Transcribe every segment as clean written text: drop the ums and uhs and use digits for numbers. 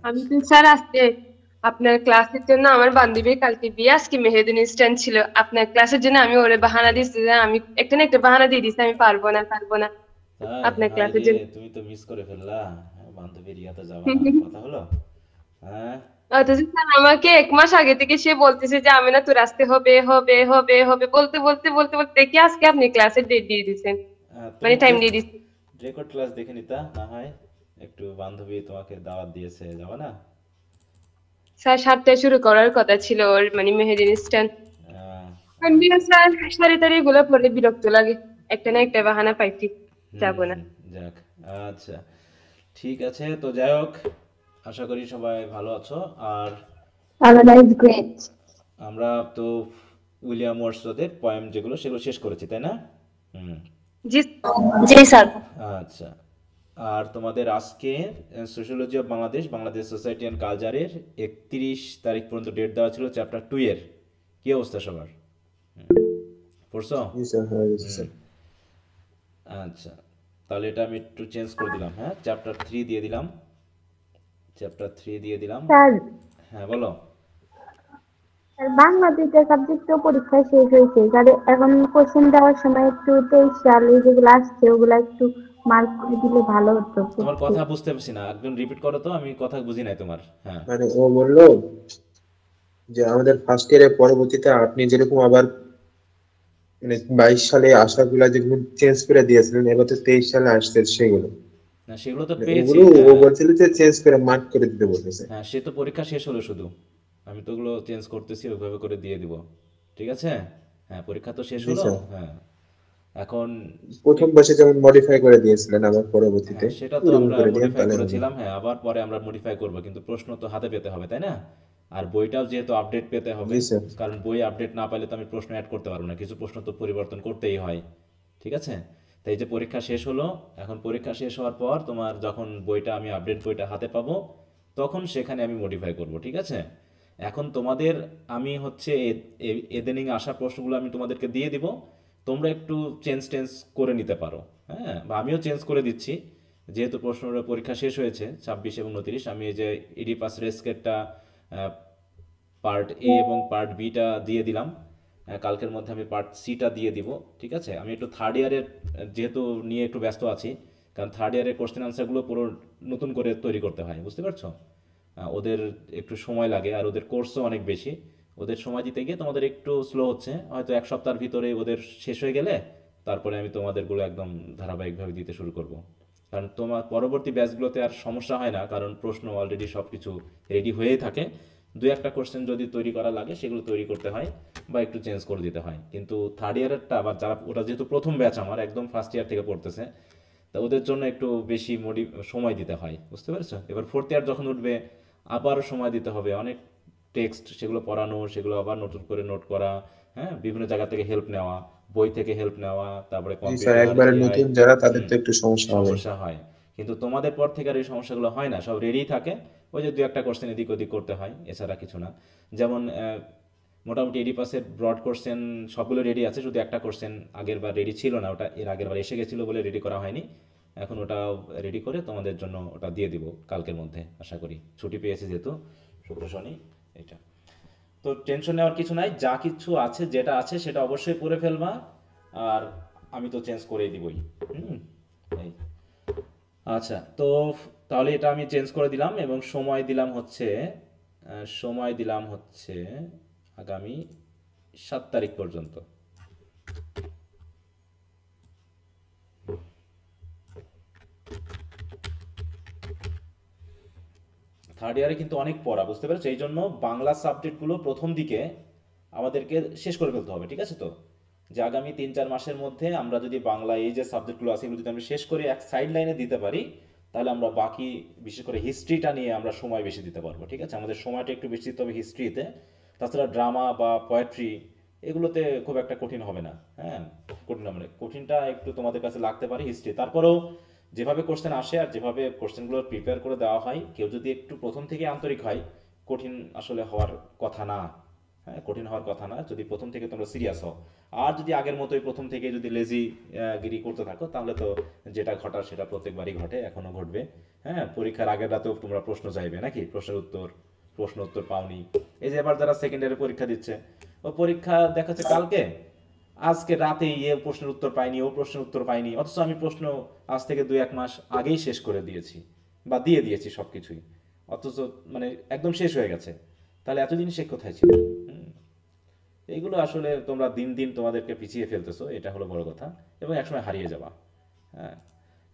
আমি তো স্যার আজকে আপনার ক্লাসের জন্য আমার বান্ধবীর কালকে বিয়ে, আজকে মেহেদি অনুষ্ঠান ছিল। আপনার ক্লাসের জন্য আমি ওরে বাহানা দিচ্ছি যে আমি একটা না একটা বাহানা দিয়ে দিচ্ছি, আমি পারবো না তাই? আপনার হাই ক্লাসের রে, জন্য। তুমি তো মিস করে ফেললা। বান্ধবীর ইয়াতে যাবা না, কথা হলো? হ্যাঁ। অথচ স্যার আমাকে 1 মাস আগে থেকে সে বলতেছে যে আমি না তোর আসতে হবে বলতে দেখি আজকে আপনি ক্লাসের ডেট দিয়ে দিচ্ছেন, তুমি মানে টাইম দিয়ে দিচ্ছেন। রেকর্ড ক্লাস দেখে নিতা না হয়। একটু বান্ধবী তোমাকে দাওয়াত দিয়েছে, যাবা না? স্যার 7টায় শুরু করার কথা ছিল ওর মানে মেহেদি অনুষ্ঠান। আহ, আমিও আচ্ছা। স্যার শাড়ি টাড়ি গুলো পরে বিরক্ত লাগে, একটা না একটা বাহানা পাইছি, যাবো না। যাক। আচ্ছা, ঠিক আছে, তো যাই হোক, আশা করি সবাই ভালো আছো। আর Paradise is great. আমরা তো উইলিয়াম ওয়ার্ডসওয়ার্থের পয়েম যেগুলো সেগুলো শেষ করেছি, তাই না? হুম। জি। জি স্যার। আচ্ছা। আর তোমাদের আজকে sociology of Bangladesh, Bangladesh society and কালচারের 31 তারিখ পর্যন্ত ডেট দেওয়া ছিল চ্যাপ্টার 2 এর। কি অবস্থা সবার? পড়ছো? জি স্যার, হয়ে গেছে হুম। স্যার। আচ্ছা, তাহলে এটা আমি একটু চেঞ্জ করে দিলাম। হ্যাঁ, চ্যাপ্টার 3 দিয়ে দিলাম। চ্যাপ্টার 3 দিয়ে দিলাম। স্যার, হ্যাঁ, বলো। বাংলা দুইটা সাবজেক্টও পরীক্ষা শেষ হয়েছে স্যার। এখন কোশ্চেন দেওয়ার সময় একটু 23 সালে যেগুলো আসছে ওগুলা একটু মার্ক করে দিলে ভালো হতো তোমার পড়তে। কথা বুঝতে পারছি না, একদম রিপিট করো তো, আমি কথা বুঝি নাই তোমার। হ্যাঁ। মানে ও বললো যে আমাদের ফার্স্ট ইয়ারের পরবর্তীতে আপনি যেরকম আবার মানে 22 সালে আসাগুলা যেগুলো চেঞ্জ করে দিয়েছিলেন, এবার তো 23 সালে আসছে সেগুলো। না, সেগুলো তো মানে পেয়েছি, ওগুলো ও হ্যাঁ। বলছিল যে চেঞ্জ করে মার্ক করে দিতে বলেছে। হ্যাঁ, সে তো পরীক্ষা শেষ হলো শুধু। আমি তো ওগুলো চেঞ্জ করতেছি, ওইভাবে করে দিয়ে দিব। ঠিক আছে? হ্যাঁ, পরীক্ষা তো শেষ জি হলো। স্যার। হ্যাঁ। এখন প্রথম এক- বর্ষে যেমন মডিফাই করে দিয়েছিলেন, আবার পরবর্তীতে হ্যাঁ, সেটা তো ওরকম আমরা করে দিয়েন মডিফাই তাহলে হবে। করেছিলাম। হ্যাঁ, আবার পরে আমরা মডিফাই করব, কিন্তু প্রশ্ন তো হাতে পেতে হবে, তাই না? আর বইটাও যেহেতু আপডেট পেতে হবে, জি স্যার। কারণ বই আপডেট না পাইলে তো আমি প্রশ্ন অ্যাড করতে পারবো না, কিছু প্রশ্ন তো পরিবর্তন করতেই হয়। ঠিক আছে? তাই যে পরীক্ষা শেষ হলো, এখন পরীক্ষা শেষ হওয়ার পর তোমার যখন বইটা আমি আপডেট বইটা হাতে পাবো, তখন সেখানে আমি মডিফাই করব। ঠিক আছে? এখন তোমাদের আমি হচ্ছে এদেনিং আসা প্রশ্নগুলো আমি তোমাদেরকে দিয়ে দিব, তোমরা একটু চেঞ্জ টেঞ্জ করে নিতে পারো। হ্যাঁ, বা আমিও চেঞ্জ করে দিচ্ছি, যেহেতু প্রশ্নটা পরীক্ষা শেষ হয়েছে 26 এবং 29। আমি এই যে ইডিপাস রেস্কেটটা পার্ট এ এবং পার্ট বিটা দিয়ে দিলাম। কালকের মধ্যে আমি পার্ট সিটা দিয়ে দিব। ঠিক আছে? আমি একটু থার্ড ইয়ারের যেহেতু নিয়ে একটু ব্যস্ত আছি, কারণ থার্ড ইয়ারের কোশ্চেন আনসারগুলো পুরো নতুন করে তৈরি করতে হয়, বুঝতে পারছো? ওদের একটু সময় লাগে, আর ওদের কোর্সও অনেক বেশি। ওদের সময় দিতে গিয়ে তোমাদের একটু স্লো হচ্ছে, হয়তো 1 সপ্তাহের ভিতরে ওদের শেষ হয়ে গেলে তারপরে আমি তোমাদেরগুলো একদম ধারাবাহিকভাবে দিতে শুরু করব। কারণ তোমার পরবর্তী ব্যাচগুলোতে আর সমস্যা হয় না, কারণ প্রশ্ন অলরেডি সব কিছু রেডি হয়েই থাকে। দু একটা কোশ্চেন যদি তৈরি করা লাগে সেগুলো তৈরি করতে হয় বা একটু চেঞ্জ করে দিতে হয়। কিন্তু থার্ড ইয়ারেরটা আবার যারা, ওটা যেহেতু প্রথম ব্যাচ আমার একদম ফার্স্ট ইয়ার থেকে পড়তেছে, তা ওদের জন্য একটু বেশি সময় দিতে হয়, বুঝতে পেরেছো? এবার ফোর্থ ইয়ার যখন উঠবে আবারও সময় দিতে হবে, অনেক টেক্সট সেগুলো পড়ানো, সেগুলো আবার নতুন করে নোট করা। হ্যাঁ, বিভিন্ন জায়গা থেকে হেল্প নেওয়া, বই থেকে হেল্প নেওয়া, তারপরে জি স্যার, কম্পিউটার, একবারে এআই। নতুন যারা তাদের হুম। তো একটু সমস্যা হবে। সমস্যা হয়। কিন্তু তোমাদের পর থেকে আর এই সমস্যাগুলো হয় না, সব রেডি থাকে। ওই যে দু একটা কোশ্চেন এদিক ওদিক করতে হয়, এছাড়া কিছু না। যেমন মোটামুটি 80% ব্রড কোশ্চেন সবগুলো রেডি আছে, শুধু একটা কোশ্চেন আগের বার রেডি ছিল না, ওটা এর আগের বার এসে গেছিলো বলে রেডি করা হয়নি। এখন ওটা রেডি করে তোমাদের জন্য ওটা দিয়ে দিব কালকের মধ্যে, আশা করি। ছুটি পেয়েছি যেহেতু, শুক্র শনি, এটা। তো টেনশন নেওয়ার কিছু নাই, যা কিছু আছে যেটা আছে সেটা অবশ্যই পড়ে ফেলবা। আর আমি তো চেঞ্জ করেই দিবই। হুম। এই। আচ্ছা, তো তাহলে এটা আমি চেঞ্জ করে দিলাম এবং সময় দিলাম হচ্ছে আগামী 7 তারিখ পর্যন্ত। থার্ড ইয়ারে কিন্তু অনেক পড়া, বুঝতে পেরেছো? এই জন্য বাংলা সাবজেক্টগুলো প্রথম দিকে আমাদেরকে শেষ করে ফেলতে হবে। ঠিক আছে? তো যে আগামী 3-4 মাসের মধ্যে আমরা যদি বাংলা এই যে সাবজেক্টগুলো আছে এগুলো যদি আমরা শেষ করে এক সাইড লাইনে দিতে পারি, তাহলে আমরা বাকি, বিশেষ করে হিস্ট্রিটা নিয়ে আমরা সময় বেশি দিতে পারবো। ঠিক আছে? আমাদের সময়টা একটু বেশি দিতে হবে হিস্ট্রিতে। তাছাড়া ড্রামা বা পোয়েট্রি এগুলোতে খুব একটা কঠিন হবে না। হ্যাঁ, কঠিন হবে না। কঠিনটা একটু তোমাদের কাছে লাগতে পারে হিস্ট্রি। তারপরেও যেভাবে কোশ্চেন আসে আর যেভাবে কোশ্চেনগুলো প্রিপেয়ার করে দেওয়া হয়, কেউ যদি একটু প্রথম থেকে আন্তরিক হয়, কঠিন আসলে হওয়ার কথা না। হ্যাঁ, কঠিন হওয়ার কথা না যদি প্রথম থেকে তোমরা সিরিয়াস হও। আর যদি আগের মতোই প্রথম থেকে যদি লেজি গিরি করতে থাকো, তাহলে তো যেটা ঘটার সেটা প্রত্যেকবারই ঘটে, এখনো ঘটবে। হ্যাঁ, পরীক্ষার আগের রাতেও তোমরা প্রশ্ন চাইবে নাকি, প্রশ্ন উত্তর পাওনি। এই যে এবার যারা সেকেন্ড ইয়ারে পরীক্ষা দিচ্ছে, ও পরীক্ষা দেখাচ্ছে কালকে, আজকে রাতেই এ প্রশ্নের উত্তর পাইনি, ও প্রশ্নের উত্তর পাইনি, অথচ আমি প্রশ্ন আজ থেকে 2-1 মাস আগেই শেষ করে দিয়েছি বা দিয়ে দিয়েছি সবকিছুই, অথচ মানে একদম শেষ হয়ে গেছে। তাহলে এতদিন সে কোথায় ছিল? এইগুলো আসলে তোমরা দিন দিন তোমাদেরকে পিছিয়ে ফেলতেছো, এটা হলো বড় কথা, এবং একসময় হারিয়ে যাবা। হ্যাঁ,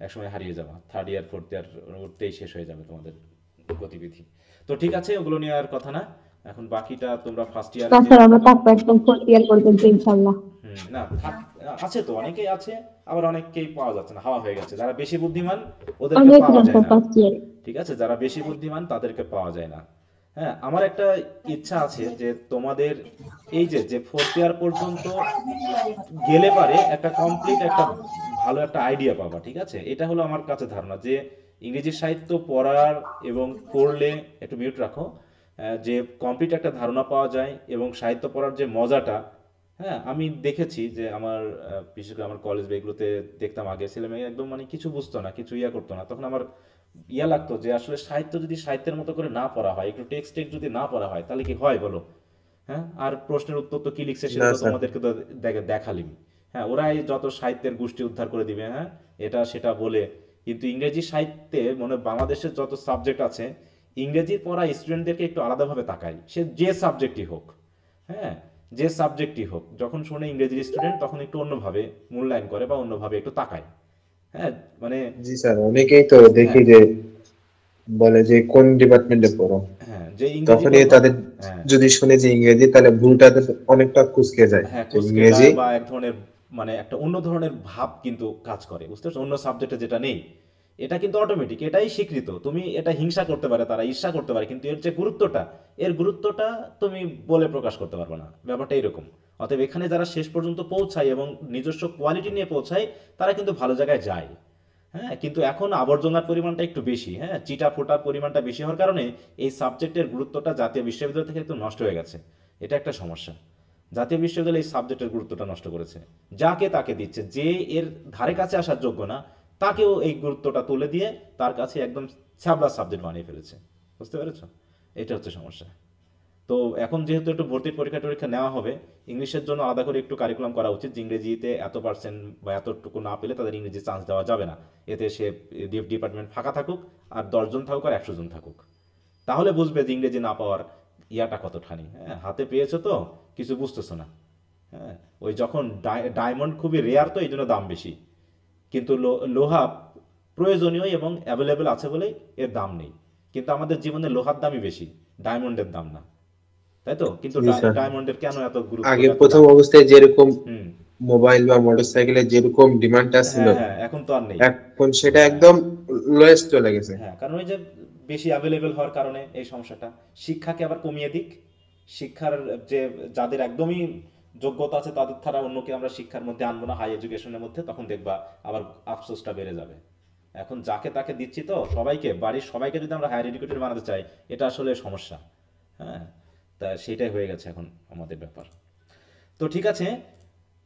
একসময় হারিয়ে যাবা, থার্ড ইয়ার ফোর্থ ইয়ার উঠতেই শেষ হয়ে যাবে তোমাদের গতিবিধি। তো ঠিক আছে, ওগুলো নিয়ে আর কথা না। এখন বাকিটা তোমরা ফার্স্ট ইয়ারে যে স্যার আমরা তারপর একদম ফোর্থ ইয়ার পর্যন্ত ইনশাল্লাহ। না আছে তো অনেকেই আছে, আবার অনেককেই পাওয়া যাচ্ছে না, হাওয়া হয়ে গেছে। যারা বেশি বুদ্ধিমান ওদেরকে আমি পাওয়া ছিলাম যায় স্যার না, ফার্স্ট ইয়ারে। ঠিক আছে, যারা বেশি বুদ্ধিমান তাদেরকে পাওয়া যায় না। হ্যাঁ, আমার একটা ইচ্ছা আছে যে তোমাদের এই যে যে ফোর্থ ইয়ার পর্যন্ত গেলে পারে একটা কমপ্লিট একটা ভালো একটা আইডিয়া পাবা, ঠিক আছে। এটা হলো আমার কাছে ধারণা যে ইংরেজি সাহিত্য পড়ার এবং পড়লে, একটু মিউট রাখো, যে কমপ্লিট একটা ধারণা পাওয়া যায় এবং সাহিত্য পড়ার যে মজাটা। হ্যাঁ, আমি দেখেছি যে আমার বিশেষ করে আমার কলেজ বা এগুলোতে দেখতাম আগে ছেলেমেয়ে একদম মানে কিছু বুঝতো না, কিছু করতো না, তখন আমার লাগতো যে আসলে সাহিত্য যদি সাহিত্যের মতো করে না পড়া হয়, একটু টেক্সট যদি না পড়া হয়, তাহলে কি হয় বলো? হ্যাঁ, আর প্রশ্নের উত্তর তো কি লিখছে সেটা না তো স্যার। তোমাদেরকে তো দেখালিম। হ্যাঁ, ওরাই যত সাহিত্যের গোষ্ঠী উদ্ধার করে দিবে, হ্যাঁ, এটা সেটা বলে। কিন্তু ইংরেজি সাহিত্যে মনে হয় বাংলাদেশের যত সাবজেক্ট আছে, ইংরেজি পড়া স্টুডেন্টদেরকে একটু আলাদাভাবে তাকায়, সে যে সাবজেক্টই হোক। হ্যাঁ, যে সাবজেক্টই হোক, যখন শোনে ইংরেজির স্টুডেন্ট তখন একটু অন্যভাবে মূল্যায়ন করে বা অন্যভাবে একটু তাকায়। হ্যাঁ, মানে জি স্যার, অনেকেই তো দেখি হ্যাঁ, যে বলে যে কোন ডিপার্টমেন্টে পড়ো, হ্যাঁ, যে ইংরেজি তখনই বলবা, তাদের হ্যাঁ, যদি শুনে যে ইংরেজি, তাহলে ভুলটা তাদের অনেকটা কুঁচকে যায় হ্যাঁ, যে কুঁচকে ইংরেজি। যায় বা এক ধরনের মানে একটা অন্য ধরনের ভাব কিন্তু কাজ করে, বুঝতে পারছো, অন্য সাবজেক্টে যেটা নেই। এটা কিন্তু অটোমেটিক, এটাই স্বীকৃত। তুমি এটা হিংসা করতে পারে, তারা ঈর্ষা করতে পারে, কিন্তু এর যে গুরুত্বটা, এর গুরুত্বটা তুমি বলে প্রকাশ করতে পারবে না, ব্যাপারটা এরকম। অতএব এখানে যারা শেষ পর্যন্ত পৌঁছায় এবং নিজস্ব কোয়ালিটি নিয়ে পৌঁছায়, তারা কিন্তু ভালো জায়গায় যায়। হ্যাঁ, কিন্তু এখন আবর্জনার পরিমাণটা একটু বেশি, হ্যাঁ, চিটা ফোটার পরিমাণটা বেশি হওয়ার কারণে এই সাবজেক্টের গুরুত্বটা জাতীয় বিশ্ববিদ্যালয় থেকে একটু নষ্ট হয়ে গেছে। এটা একটা সমস্যা। জাতীয় বিশ্ববিদ্যালয় এই সাবজেক্টের গুরুত্বটা নষ্ট করেছে, যাকে তাকে দিচ্ছে, যে এর ধারে কাছে আসার যোগ্য না তাকেও এই গুরুত্বটা তুলে দিয়ে তার কাছে একদম ছ্যাবলা সাবজেক্ট বানিয়ে ফেলেছে, বুঝতে পেরেছো? এটা হচ্ছে সমস্যা। তো এখন যেহেতু একটু ভর্তির পরীক্ষা টরীক্ষা নেওয়া হবে, ইংলিশের জন্য আলাদা করে একটু কারিকুলাম করা উচিত, যে ইংরেজিতে এত পার্সেন্ট বা এতটুকু না পেলে তাদের ইংরেজি চান্স দেওয়া যাবে না। এতে সে ডিপার্টমেন্ট ফাঁকা থাকুক, আর 10 জন থাকুক আর 100 জন থাকুক, তাহলে বুঝবে যে ইংরেজি না পাওয়ার ইয়াটা কতখানি। হ্যাঁ, হাতে পেয়েছো তো কিছু বুঝতেছো না। হ্যাঁ, ওই যখন ডায়মন্ড খুবই রেয়ার, তো এই জন্য দাম বেশি, কিন্তু লোহা প্রয়োজনীয় এবং অ্যাভেলেবেল আছে বলেই এর দাম নেই। কিন্তু আমাদের জীবনে লোহার দামই বেশি, ডায়মন্ডের দাম না, তাই তো? কিন্তু জি স্যার, ডায়মন্ডের কেন এত গুরুত্ব, আগে এত প্রথম দাম? অবস্থায় যেরকম হুম, মোবাইল বা মোটরসাইকেলের যেরকম ডিমান্ডটা ছিল, হ্যাঁ, হ্যাঁ, এখন তো আর নেই। এখন সেটা হ্যাঁ, একদম লোয়েস্ট চলে গেছে। হ্যাঁ, কারণ ওই যে বেশি অ্যাভেলেবেল হওয়ার কারণে এই সমস্যাটা। শিক্ষাকে আবার কমিয়ে দিক, শিক্ষার যে যাদের একদমই যোগ্যতা আছে তাদের ছাড়া অন্যকে আমরা শিক্ষার মধ্যে আনবো না, হাই এডুকেশনের মধ্যে, তখন দেখবা আবার আফসোসটা বেড়ে যাবে। এখন যাকে তাকে দিচ্ছি তো সবাইকে, বাড়ির সবাইকে যদি আমরা হায়ার এডুকেটেড বানাতে চাই, এটা আসলে সমস্যা। হ্যাঁ, তা সেটাই হয়ে গেছে এখন আমাদের ব্যাপার। তো ঠিক আছে,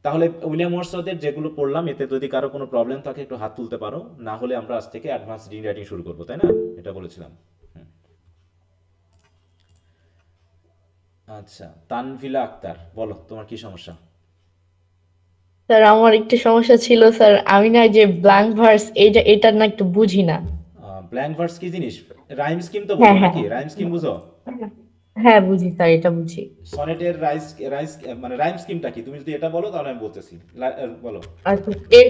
তাহলে উইলিয়াম ওয়ার্ডসওয়ার্থের যেগুলো পড়লাম, এতে যদি কারো কোনো প্রবলেম থাকে একটু হাত তুলতে পারো, না হলে আমরা আজ থেকে অ্যাডভান্স রিডিং রাইটিং শুরু করবো, তাই না? এটা বলেছিলাম। হুম। আচ্ছা, তানভিলা আক্তার, বলো তোমার কি সমস্যা? স্যার আমার একটু সমস্যা ছিল স্যার, আমি না যে ব্ল্যাঙ্ক ভার্স এটা না একটু বুঝি না। ব্ল্যাঙ্ক ভার্স কি জিনিস? রাইম স্কিম তো হ্যাঁ বোঝো হ্যাঁ নাকি? রাইম স্কিম বুঝো? হ্যাঁ বুঝি স্যার, এটা বুঝি। সনেটের রাইস মানে রাইম স্কিমটা কি, তুমি যদি এটা বলো তাহলে আমি বলতেছি। বলো। আচ্ছা, A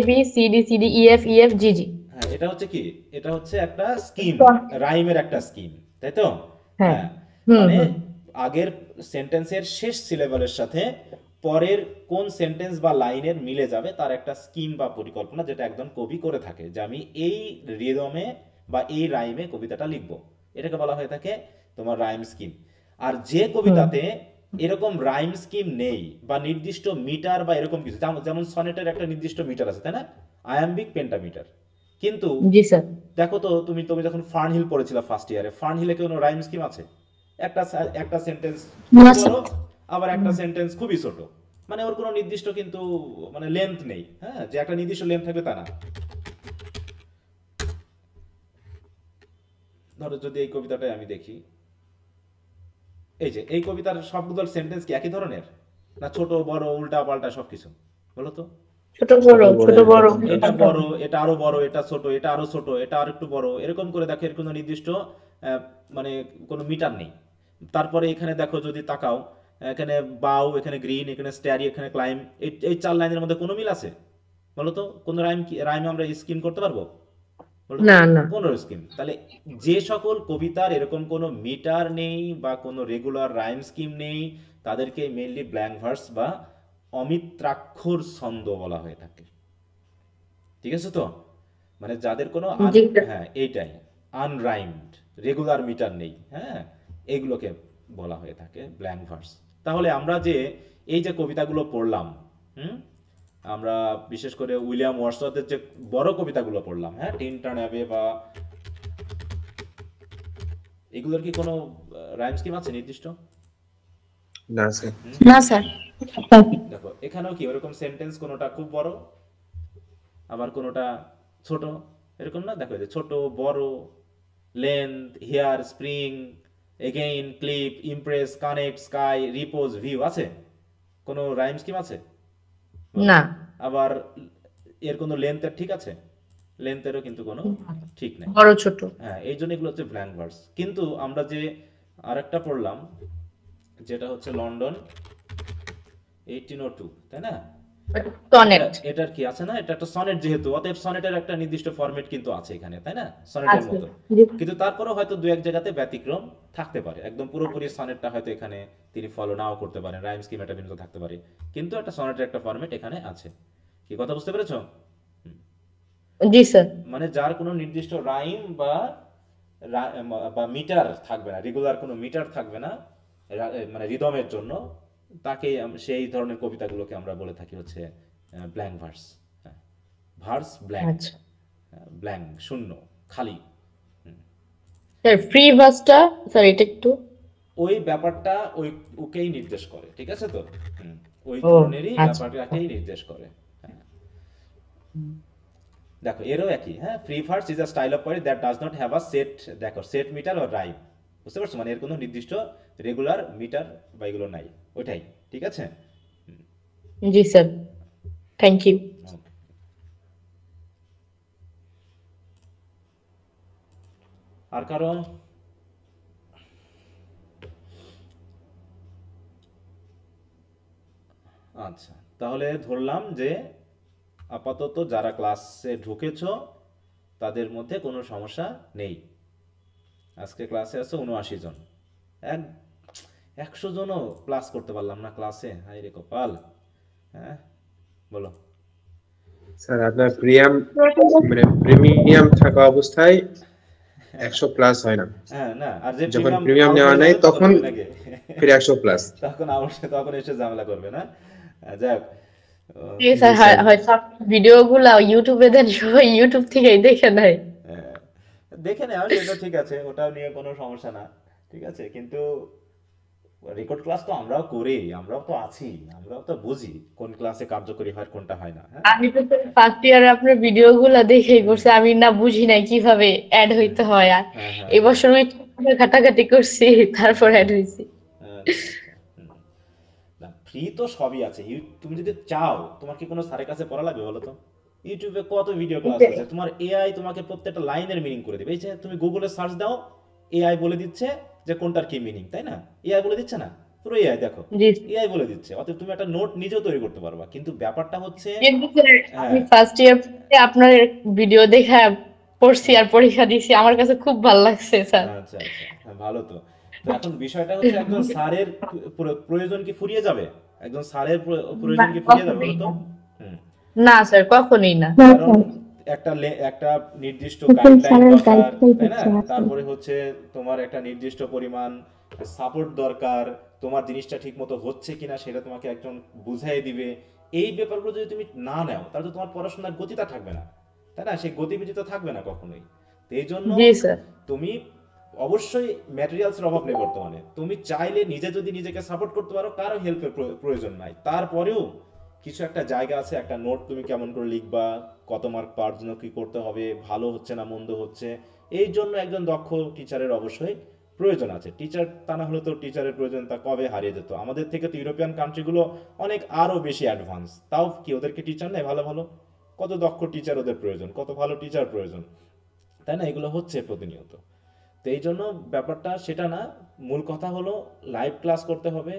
B C D E F G G. হ্যাঁ, এটা হচ্ছে কি, এটা হচ্ছে একটা স্কিম, রাইমের একটা স্কিম, তাই তো? হ্যাঁ। হ্যাঁ, হুম মানে হুম। আগের সেন্টেন্সের শেষ সিলেবলের সাথে পরের কোন সেন্টেন্স বা লাইনের মিলে যাবে তার একটা স্কিম বা পরিকল্পনা, যেটা একজন কবি করে থাকে, যে আমি এই রিদমে বা এই রাইমে কবিতাটা লিখবো, এটাকে বলা হয়ে থাকে তোমার রাইম স্কিম। আর যে হুম কবিতাতে এরকম রাইম স্কিম নেই বা নির্দিষ্ট মিটার বা এরকম কিছু, যেমন সনেটের একটা নির্দিষ্ট মিটার আছে, তাই না? Iambic pentameter. কিন্তু জি স্যার। দেখো তো, তুমি তুমি যখন ফার্নহিল পড়েছিলে ফার্স্ট ইয়ারে, ফার্নহিলে কোনো রাইম স্কিম আছে? একটা একটা সেন্টেন্স না বলো, স্যার। আবার একটা সেন্টেন্স খুবই ছোট, মানে ওর কোনো নির্দিষ্ট কিন্তু মানে লেন্থ নেই, হ্যাঁ, যে একটা নির্দিষ্ট লেন্থ থাকবে তা না। ধরো যদি এই কবিতাটাই আমি দেখি, এই যে এই কবিতার সবগুলো সেন্টেন্স কি একই ধরনের, না ছোট বড় উল্টা পাল্টা সবকিছু, বলো তো? ছোট বড় ছোট বড় এটা বড়, এটা আরো বড়, এটা ছোট, এটা আরো ছোট, এটা আর একটু বড়, এরকম করে দেখো, এর কোনো নির্দিষ্ট মানে কোনো মিটার নেই। তারপরে এখানে দেখো যদি তাকাও, এখানে বাউ, এখানে গ্রিন, এখানে স্ট্যারি, এখানে ক্লাইম, এই 4 লাইনের মধ্যে কোনো মিল আছে বলো তো? কোনো রাইম আমরা স্কিম করতে পারবো বলো তো? না না কোনো স্কিম। তাহলে যে সকল কবিতার এরকম কোনো মিটার নেই বা কোনো রেগুলার রাইম স্কিম নেই, তাদেরকে মেইনলি ব্ল্যাঙ্ক ভার্স বা অমিত্রাক্ষর ছন্দ বলা হয়ে থাকে। ঠিক আছে তো? মানে যাদের কোনো জি স্যার। হ্যাঁ এইটাই, আনরাইমড, রেগুলার মিটার নেই, হ্যাঁ, এইগুলোকে বলা হয়ে থাকে ব্ল্যাঙ্ক ভার্স। তাহলে আমরা যে এই যে কবিতাগুলো পড়লাম, হুম, আমরা বিশেষ করে উইলিয়াম ওয়ার্ডসওয়ার্থের যে বড় কবিতাগুলো পড়লাম, হ্যাঁ, টিনটন অ্যাবে বা, এগুলোর কি কোনো রাইম স্কিম আছে নির্দিষ্ট? না স্যার। না স্যার। দেখো এখানেও কি ওরকম সেন্টেন্স কোনোটা খুব বড় আবার কোনোটা ছোট, এরকম না? দেখো এই যে ছোট বড়, length, here, spring, again, clip, impress, connect, sky, repose, view, আছে কোনো রাইম স্কিম আছে? না আবার এর কোনো লেন্থের ঠিক আছে? লেন্থেরও কিন্তু কোনো ঠিক নাই। বড় ছোট হ্যাঁ, এই জন্য এগুলো হচ্ছে ব্ল্যাঙ্ক ভার্স। কিন্তু আমরা যে আরেকটা পড়লাম, যেটা হচ্ছে লন্ডন 1802, তাই না? সনেট। এটার কি আছে না, এটা একটা সনেট যেহেতু, অতএব সনেটের একটা নির্দিষ্ট ফরম্যাট কিন্তু আছে এখানে, তাই না? সনেটের আছে মতো। কিন্তু তারপরেও হয়তো দু এক জায়গাতে ব্যতিক্রম থাকতে পারে, একদম পুরোপুরি সনেটটা হয়তো এখানে তিনি ফলো নাও করতে পারেন, রাইম স্কিম একটা ভিন্ন থাকতে পারে, কিন্তু একটা সনেটের একটা ফরম্যাট এখানে আছে। কি কথা বুঝতে পেরেছো? জি স্যার। মানে যার কোনো নির্দিষ্ট রাইম বা বা মিটার থাকবে না, রেগুলার কোনো মিটার থাকবে না মানে রিদমের জন্য, তাকে সেই ধরনের কবিতাগুলোকে আমরা বলে থাকি হচ্ছে ব্ল্যাঙ্ক ভার্স। ভার্স ব্ল্যাঙ্ক, আচ্ছা ব্ল্যাঙ্ক শূন্য, খালি। স্যার ফ্রি ভার্সটা স্যার এটা একটু ওই ব্যাপারটা ওকেই নির্দেশ করে, ঠিক আছে তো? ওই ও ধরনেরই আচ্ছা ব্যাপারটাকেই নির্দেশ করে। হ্যাঁ, দেখো এরও একই, হ্যাঁ, free verse is a style of poetry that does not have a set, দেখো সেট মিটার অর রাইম, বুঝতে পারছো? মানে এর কোনো নির্দিষ্ট রেগুলার মিটার বা এগুলো নাই, ওইটাই, ঠিক আছে? জি স্যার। Thank you. Okay. আর কারো? আচ্ছা, তাহলে ধরলাম যে আপাতত যারা ক্লাসে ঢুকেছো তাদের মধ্যে কোনো সমস্যা নেই। আজকে ক্লাসে আছে 79 জন, 100 জনও ক্লাস করতে পারলাম না ক্লাসে, হাই রে কপাল। হ্যাঁ বলো। স্যার আপনার প্রিমিয়াম থাকা অবস্থায় 100 প্লাস হয় না, হ্যাঁ না, আর যে যখন প্রিমিয়াম প্রিমিয়াম আউট নেওয়া হয়ে নাই যাবে তখন হবে নাকি? ফিরে 100 প্লাস। তখন এসে ঝামেলা করবে না? যাক, জি স্যার। হয়তো ভিডিও গুলা ইউটিউবে দেন, সবাই ইউটিউব থেকেই দেখে নেয়। হ্যাঁ, দেখে নেওয়া সেটা ঠিক আছে, ওটাও নিয়ে কোনো সমস্যা না, ঠিক আছে। কিন্তু রেকর্ড ক্লাস তো আমরাও করি, আমরাও তো আছি, আমরাও তো বুঝি কোন ক্লাসে কার্যকরী হয় কোনটা হয় না। হ্যাঁ, আমি তো ফার্স্ট ইয়ারে আপনার ভিডিও গুলা দেখেই করছি, আমি না বুঝি নাই কিভাবে অ্যাড হইতে হয়। আর হ্যাঁ, হ্যাঁ, এবছর ওই ঘাটাঘাটি করছি, তারপর অ্যাড হয়েছি। আচ্ছা, না ফ্রি তো সবই আছে, তুমি যদি চাও, তোমার কি কোনো স্যারের কাছে পড়া লাগবে বলো তো? ইউটিউবে কত ভিডিও ক্লাস আছে, তোমার এআই তোমাকে প্রত্যেকটা লাইনের মিনিং করে দেবে। এই যে তুমি গুগলে সার্চ দাও, এআই বলে দিচ্ছে যে কোনটার কি মিনিং, তাই না? এআই বলে দিচ্ছে না, পুরো এআই দেখো, জি এআই বলে দিচ্ছে। অতএব তুমি একটা নোট নিজেও তৈরি করতে পারবা। কিন্তু ব্যাপারটা হচ্ছে, কিন্তু স্যার আমি হ্যাঁ, ফার্স্ট ইয়ার আপনার ভিডিও দেখা পড়ছি আর পরীক্ষা দিছি, আমার কাছে খুব ভালো লাগছে স্যার। আচ্ছা আচ্ছা, হ্যাঁ, ভালো তো। তো এখন বিষয়টা হচ্ছে, একজন স্যারের প্রয়োজন কি ফুরিয়ে যাবে? একজন স্যারের প্রয়োজন কি ফুরিয়ে যাবে বলো তো? হুম, না স্যার, কখনোই না। কারণ একটা নির্দিষ্ট গাইডলাইন দরকার, তাই না? তারপরে হচ্ছে তোমার একটা নির্দিষ্ট পরিমাণ সাপোর্ট দরকার, তোমার জিনিসটা ঠিক মতো হচ্ছে কিনা সেটা তোমাকে একজন বুঝাই দিবে। এই ব্যাপারগুলো যদি তুমি না নাও, তাহলে তো তোমার পড়াশোনার গতিটা থাকবে না, তাই না? সেই গতিবিধিতা থাকবে না কখনোই। তো এই জন্য জি স্যার। তুমি অবশ্যই ম্যাটেরিয়ালসের অভাব নেই বর্তমানে। তুমি চাইলে নিজে যদি নিজেকে সাপোর্ট করতে পারো, কারো হেল্পের প্রয়োজন নাই। তারপরেও কিছু একটা জায়গা আছে, একটা নোট তুমি কেমন করে লিখবা, কত মার্ক পাওয়ার জন্য কি করতে হবে, ভালো হচ্ছে না মন্দ হচ্ছে, এই জন্য একজন দক্ষ টিচারের অবশ্যই প্রয়োজন আছে। টিচার তা না হলে তো টিচারের প্রয়োজনতা কবে হারিয়ে যেত। আমাদের থেকে তো ইউরোপিয়ান কান্ট্রিগুলো অনেক আরও বেশি অ্যাডভান্স, তাও কি ওদেরকে টিচার নেই ভালো ভালো? কত দক্ষ টিচার ওদের প্রয়োজন, কত ভালো টিচার প্রয়োজন, তাই না? এগুলো হচ্ছে প্রতিনিয়ত। তো এই জন্য ব্যাপারটা সেটা না, মূল কথা হলো লাইভ ক্লাস করতে হবে,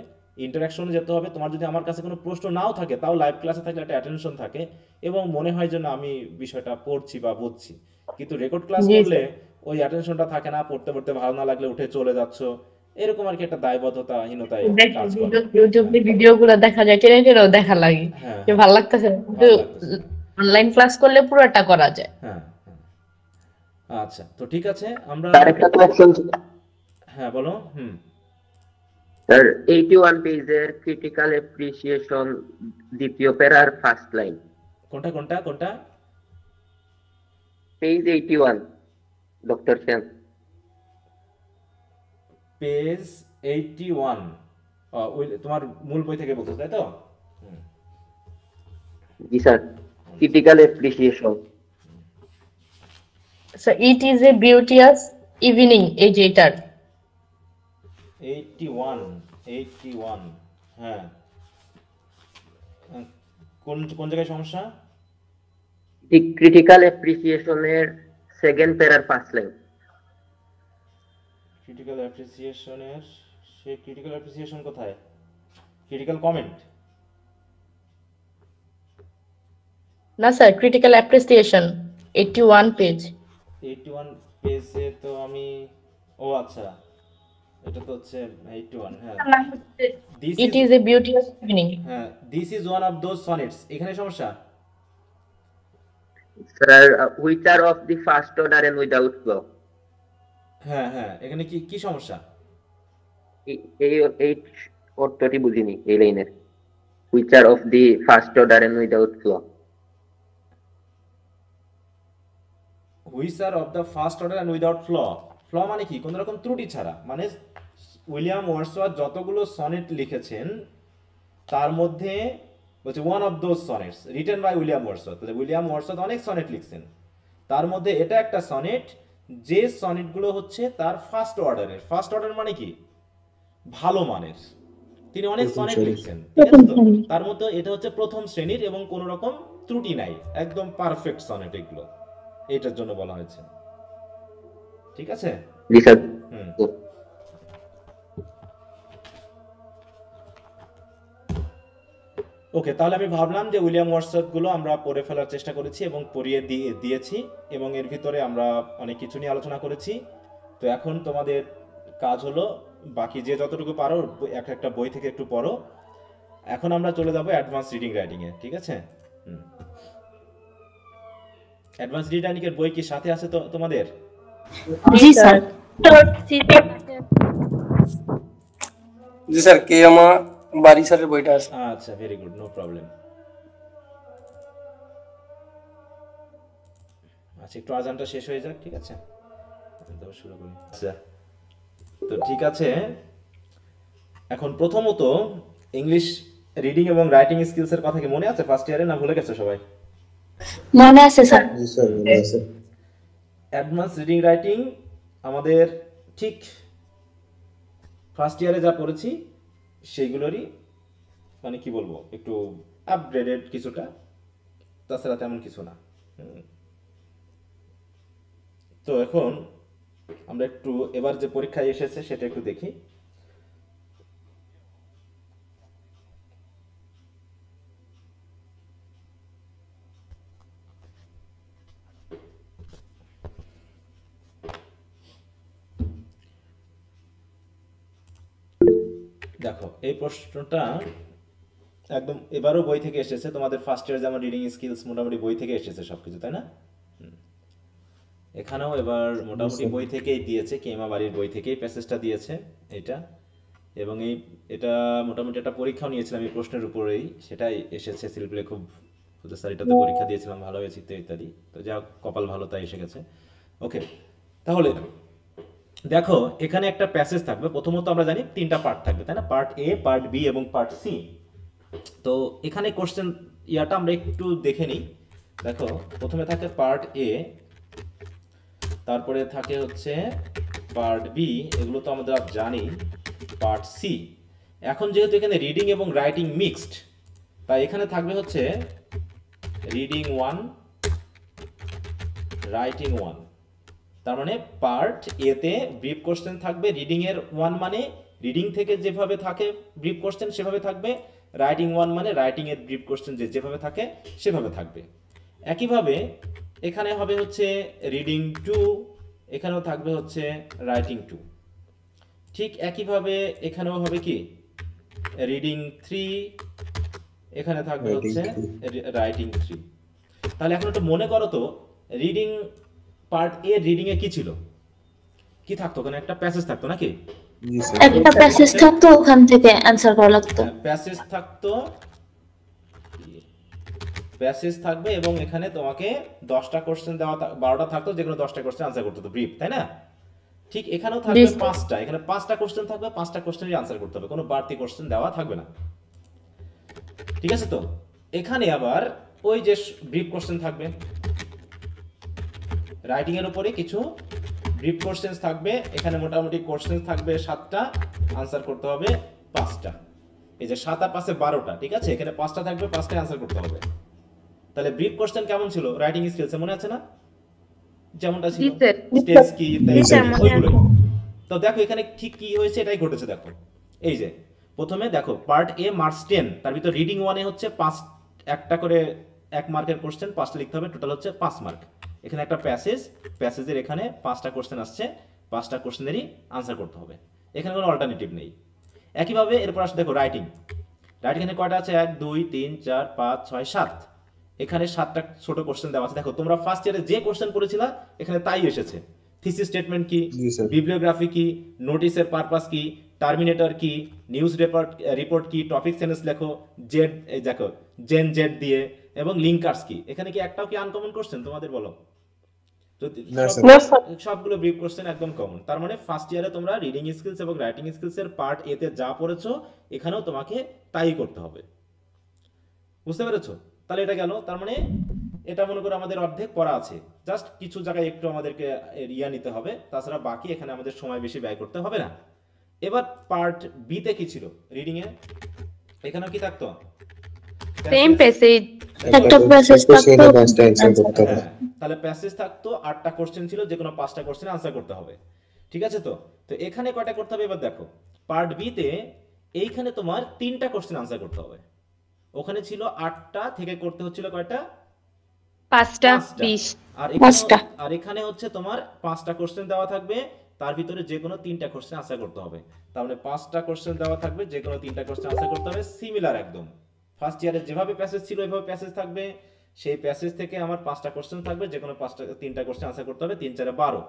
ইন্টারাকশনে যেতে হবে। তোমার যদি আমার কাছে কোনো প্রশ্ন নাও থাকে, তাও লাইভ ক্লাসে থাকলে একটা অ্যাটেনশন থাকে এবং মনে হয় যেন আমি বিষয়টা পড়ছি বা বুঝছি। কিন্তু রেকর্ড ক্লাস জি করলে স্যার। ওই অ্যাটেনশনটা থাকে না, পড়তে পড়তে ভালো না লাগলে উঠে চলে যাচ্ছ, এরকম আর কি একটা দায়বদ্ধতাহীনতায় দেখি কাজ করে। হ্যাঁ, ইউটিউবে ভিডিও গুলো দেখা যায়, টেনে টেনেও দেখা লাগে হ্যাঁ, যে হ্যাঁ, ভালো লাগতেছে না। কিন্তু ভালো লাগতেছে না। অনলাইন ক্লাস করলে পুরোটা করা যায়। হ্যাঁ, হ্যাঁ। আচ্ছা, তো ঠিক আছে, আমরা তার একটা কোয়েশ্চন ছিল হ্যাঁ বলো। হুম। স্যার, 81 পেজের ক্রিটিক্যাল অ্যাপ্রিসিয়েশন দ্বিতীয় প্যারার ফার্স্ট লাইন, কোনটা কোনটা কোনটা? Page 81, doctor Sen. পেজ 81, তোমার মূল বই থেকে বলছো তাই তো? হুম, জি sir, critical appreciation. So it is a beauteous evening, এই যে এটার 81, 81, হ্যাঁ। কোন কোন জায়গায় সমস্যা? ক্রিটিক্যাল অ্যাপ্রিসিয়েশনের সেকেন্ড প্যারার ফার্স্ট লাইন। ক্রিটিক্যাল অ্যাপ্রিসিয়েশনের, সে ক্রিটিক্যাল অ্যাপ্রিসিয়েশন কোথায়? Critical comment? না স্যার, ক্রিটিক্যাল অ্যাপ্রিসিয়েশন 81 পেজ। 81 পেজে তো আমি, ও আচ্ছা, এটা তো হচ্ছে 81। হ্যাঁ, this it is, is a beauteous evening. হ্যাঁ, this is one of those sonnets, এখানে সমস্যা। Sir, which are of the first order and without flaw. হ্যাঁ হ্যাঁ, এখানে কি কি সমস্যা? এই এই অর্থটি বুঝিনি এই লাইনের, which are of the first order and without flaw. Which are of the first order and without flaw. Flaw মানে কি? কোনো রকম ত্রুটি ছাড়া, মানে উইলিয়াম ওয়ার্ডসওয়ার্থ যতগুলো সনেট লিখেছেন তার মধ্যে হচ্ছে one of those sonnets written by William Wordsworth. William Wordsworth অনেক সনেট লিখছেন, তার মধ্যে এটা একটা সনেট, যে সনেটগুলো হচ্ছে তার ফার্স্ট অর্ডারের। ফার্স্ট অর্ডার মানে কি? ভালো মানের। তিনি অনেক প্রথম সনেট শ্রেণীর। লিখছেন, ঠিক আছে তো? তার মধ্যে এটা হচ্ছে প্রথম শ্রেণীর এবং কোনো রকম ত্রুটি নাই, একদম পারফেক্ট সনেট এগুলো, এটার জন্য বলা হয়েছে। ঠিক আছে? জি স্যার। হুম। ওকে, তাহলে আমি ভাবলাম যে উইলিয়াম ওয়ার্ডসওয়ার্থ গুলো আমরা পড়ে ফেলার চেষ্টা করেছি এবং পড়িয়ে দিয়েছি এবং এর ভিতরে আমরা অনেক কিছু নিয়ে আলোচনা করেছি। তো এখন তোমাদের কাজ হলো বাকি যে যতটুকু পারো এক একটা বই থেকে একটু পড়ো। এখন আমরা চলে যাব অ্যাডভান্স রিডিং রাইটিং এ, ঠিক আছে? হুম। অ্যাডভান্স রিডিং রাইটিং এর বই কি সাথে আছে তো তোমাদের? জি স্যার। জি স্যার, কে আমার বাড়ি স্যারের বইটা আছে। আচ্ছা, ভেরি গুড, নো প্রবলেম। আচ্ছা, একটু আজানটা শেষ হয়ে যাক, ঠিক আছে? তারপর শুরু করি। আচ্ছা, তো ঠিক আছে, এখন প্রথমত ইংলিশ রিডিং এবং রাইটিং স্কিলস এর কথা কি মনে আছে ফার্স্ট ইয়ারে, না ভুলে গেছে সবাই? মনে আছে স্যার। জি স্যার, মনে আছে। অ্যাডভান্স রিডিং রাইটিং আমাদের ঠিক ফার্স্ট ইয়ারে যা পড়েছি সেইগুলোরই, মানে কি বলবো, একটু আপগ্রেডেড কিছুটা, তাছাড়া তেমন কিছু না। তো এখন আমরা একটু এবার যে পরীক্ষায় এসেছে সেটা একটু দেখি। দেখো, এই প্রশ্নটা একদম এবারও বই থেকে এসেছে। তোমাদের ফার্স্ট ইয়ার যেমন রিডিং স্কিলস মোটামুটি বই থেকে এসেছে সবকিছু, তাই না? এখানেও এবার মোটামুটি বই থেকেই দিয়েছে, কেমা বাড়ির বই থেকেই প্যাসেজটা দিয়েছে এটা। এবং এটা মোটামুটি একটা পরীক্ষাও নিয়েছিলাম এই প্রশ্নের উপরেই, সেটাই এসেছে সিলপ্লে। খুব স্যার এটাতে পরীক্ষা দিয়েছিলাম, ভালো হয়েছে ইত্যাদি ইত্যাদি। তো যা কপাল ভালো, তাই এসে গেছে। ওকে, তাহলে দেখো এখানে একটা প্যাসেজ থাকবে। প্রথমত আমরা জানি তিনটা পার্ট থাকবে, তাই না? পার্ট এ, পার্ট বি এবং পার্ট সি। তো এখানে কোশ্চেন ইয়াটা আমরা একটু দেখে নিই। দেখো প্রথমে থাকে পার্ট এ, তারপরে থাকে হচ্ছে পার্ট বি, এগুলো তো আমরা জানি, পার্ট সি। এখন যেহেতু এখানে রিডিং এবং রাইটিং মিক্সড, তাই এখানে থাকবে হচ্ছে রিডিং 1, রাইটিং 1। তার মানে পার্ট এ তে ব্রিফ কোশ্চেন থাকবে রিডিং এর 1 মানে রিডিং থেকে যেভাবে থাকে ব্রিফ কোশ্চেন সেভাবে থাকবে, রাইটিং 1 মানে রাইটিং এর ব্রিফ কোশ্চেন যেভাবে থাকে সেভাবে থাকবে। একইভাবে এখানে হবে হচ্ছে রিডিং 2, এখানেও থাকবে হচ্ছে রাইটিং 2। ঠিক একইভাবে এখানেও হবে কি রিডিং 3, এখানে থাকবে হচ্ছে রাইটিং 3। তাহলে এখন একটু মনে করো তো, reading part A reading a কি ছিল, কি থাকতো? ওখানে একটা প্যাসেজ থাকতো নাকি? একটা প্যাসেজ থাকতো, ওখান থেকে অ্যানসার করা লাগতো। প্যাসেজ থাকতো, প্যাসেজ থাকবে এবং এখানে তোমাকে 10টা কোশ্চেন দেওয়া, 12টা থাকতো, যেগুলো 10টা কোশ্চেন আনসার করতে হতো, ব্রিফ, তাই না? ঠিক এখানেও থাকবে 5টা, এখানে 5টা কোশ্চেন থাকবে, 5টা কোশ্চেনেরই আনসার করতে হবে, কোনো বাড়তি কোশ্চেন দেওয়া থাকবে না। ঠিক আছে? তো এখানে আবার ওই যে ব্রিফ কোশ্চেন থাকবে, রাইটিং এর উপরে কিছু ব্রিফ কোশ্চেন থাকবে, এখানে মোটামুটি কোশ্চেন থাকবে 7টা, আনসার করতে হবে 5টা। এই যে 7 আর 5 এ 12টা, ঠিক আছে? এখানে 5টা থাকবে, 5টাই আনসার করতে হবে। তাহলে ব্রিফ কোশ্চেন কেমন ছিল রাইটিং স্কিলসে, মনে আছে না? যেমনটা ছিল স্টেজ কি ওইগুলো। তো দেখো এখানে ঠিক কি হয়েছে, এটাই ঘটেছে। দেখো এই যে প্রথমে দেখো পার্ট এ মার্কস 10, তার ভিতর রিডিং 1 এ হচ্ছে 5 একটা করে 1 মার্কের কোশ্চেন 5টা লিখতে হবে, টোটাল হচ্ছে 5 মার্ক। এখানে একটা প্যাসেজ, প্যাসেজের এখানে 5টা কোশ্চেন আসছে, 5টা কোশ্চেনেরই আনসার করতে হবে, এখানে কোনো অল্টারনেটিভ নেই। একইভাবে এরপর আসলে দেখো রাইটিং, রাইটিং এখানে কয়টা আছে? 1 2 3 4 5 6 7, এখানে 7টা ছোট কোশ্চেন দেওয়া আছে। দেখো তোমরা ফার্স্ট ইয়ারে যে কোশ্চেন পড়েছিলা এখানে তাই এসেছে। থিসিস স্টেটমেন্ট কি, বিবলিওগ্রাফি কি, নোটিসের পারপাস কি, টার্মিনেটর কি, নিউজ রিপোর্ট কি, টপিক সেন্টেন্স লেখো, জেড এই দেখো জেন জেড দিয়ে, এবং লিঙ্কার্স কি। এখানে কি একটাও কি আনকমন কোশ্চেন তোমাদের বলো? সবগুলো ব্রিফ কোশ্চেন একদম কমন। তার মানে ফার্স্ট ইয়ারে তোমরা রিডিং স্কিলস এবং রাইটিং স্কিলস এর পার্ট এ তে যা পড়েছো এখানেও তোমাকে তাই করতে হবে। বুঝতে পেরেছো? তাহলে এটা গেল। তার মানে এটা মনে করো আমাদের অর্ধেক পড়া আছে, জাস্ট কিছু জায়গায় একটু আমাদেরকে রিয়া নিতে হবে, তাছাড়া বাকি এখানে আমাদের সময় বেশি ব্যয় করতে হবে না। এবার পার্ট বি তে কি ছিল রিডিং এ? এখানেও কি থাকতো? সেম প্যাসেজ, একটা প্যাসেজ থাকতো, 5টা অ্যানসার করতে হবে। তাহলে প্যাসেজ থাকতো, 8টা কোশ্চেন ছিল, যে কোনো 5টা কোশ্চেন আনসার করতে হবে। ঠিক আছে? তো তো এখানে কয়টা করতে হবে এবার দেখো। পার্ট বি তে এইখানে তোমার 3টা কোশ্চেন আনসার করতে হবে, ওখানে ছিল 8টা থেকে করতে হচ্ছিল কয়টা? 5টা 20। আর এখানে হচ্ছে তোমার 5টা কোশ্চেন দেওয়া থাকবে, তার ভিতরে যে কোনো 3টা কোশ্চেন আনসার করতে হবে। তার মানে 5টা কোশ্চেন দেওয়া থাকবে, যে কোনো 3টা কোশ্চেন আনসার করতে হবে। সিমিলার একদম ফার্স্ট ইয়ারে যেভাবে প্যাসেজ ছিল ওইভাবে প্যাসেজ থাকবে, সেই প্যাসেজ থেকে আমার 5টা কোশ্চেন থাকবে, যে কোনো 3টা কোশ্চেন আনসার করতে হবে। 3 4 12,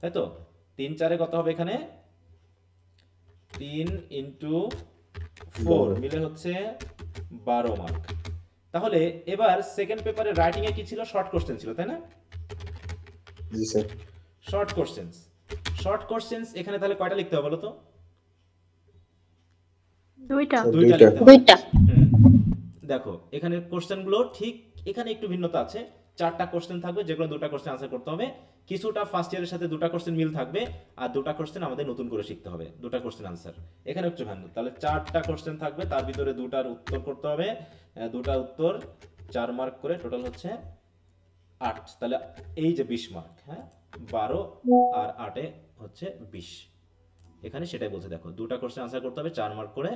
তাই তো? 3 4 কত হবে এখানে? 3 × 4 মিলে হচ্ছে 12 মার্ক। তাহলে এবার সেকেন্ড পেপারে রাইটিং এ কি ছিল? শর্ট কোশ্চেন ছিল, তাই না? জি sir. Short questions, short questions এখানে তাহলে কয়টা লিখতে হবে বলো তো? 2টা। 2টা। দেখো এখানে কোশ্চেনগুলো ঠিক এখানে একটু ভিন্নতা আছে। 4টা কোশ্চেন থাকবে, যেগুলো 2টা কোশ্চেন আনসার করতে হবে। কিছুটা ফার্স্ট ইয়ারের সাথে 2টা কোশ্চেন মিল থাকবে, আর 2টা কোশ্চেন আমাদের নতুন করে শিখতে হবে, 2টা কোশ্চেন আনসার। এখানে একটু ভিন্ন। তাহলে 4টা কোশ্চেন থাকবে, তার ভিতরে 2টার উত্তর করতে হবে, 2টা উত্তর 4 মার্ক করে, টোটাল হচ্ছে 8। তাহলে এই যে 20 মার্ক, হ্যাঁ 12 আর 8 হচ্ছে 20। এখানে সেটাই বলছে, দেখো 2টা কোশ্চেন আনসার করতে হবে 4 মার্ক করে।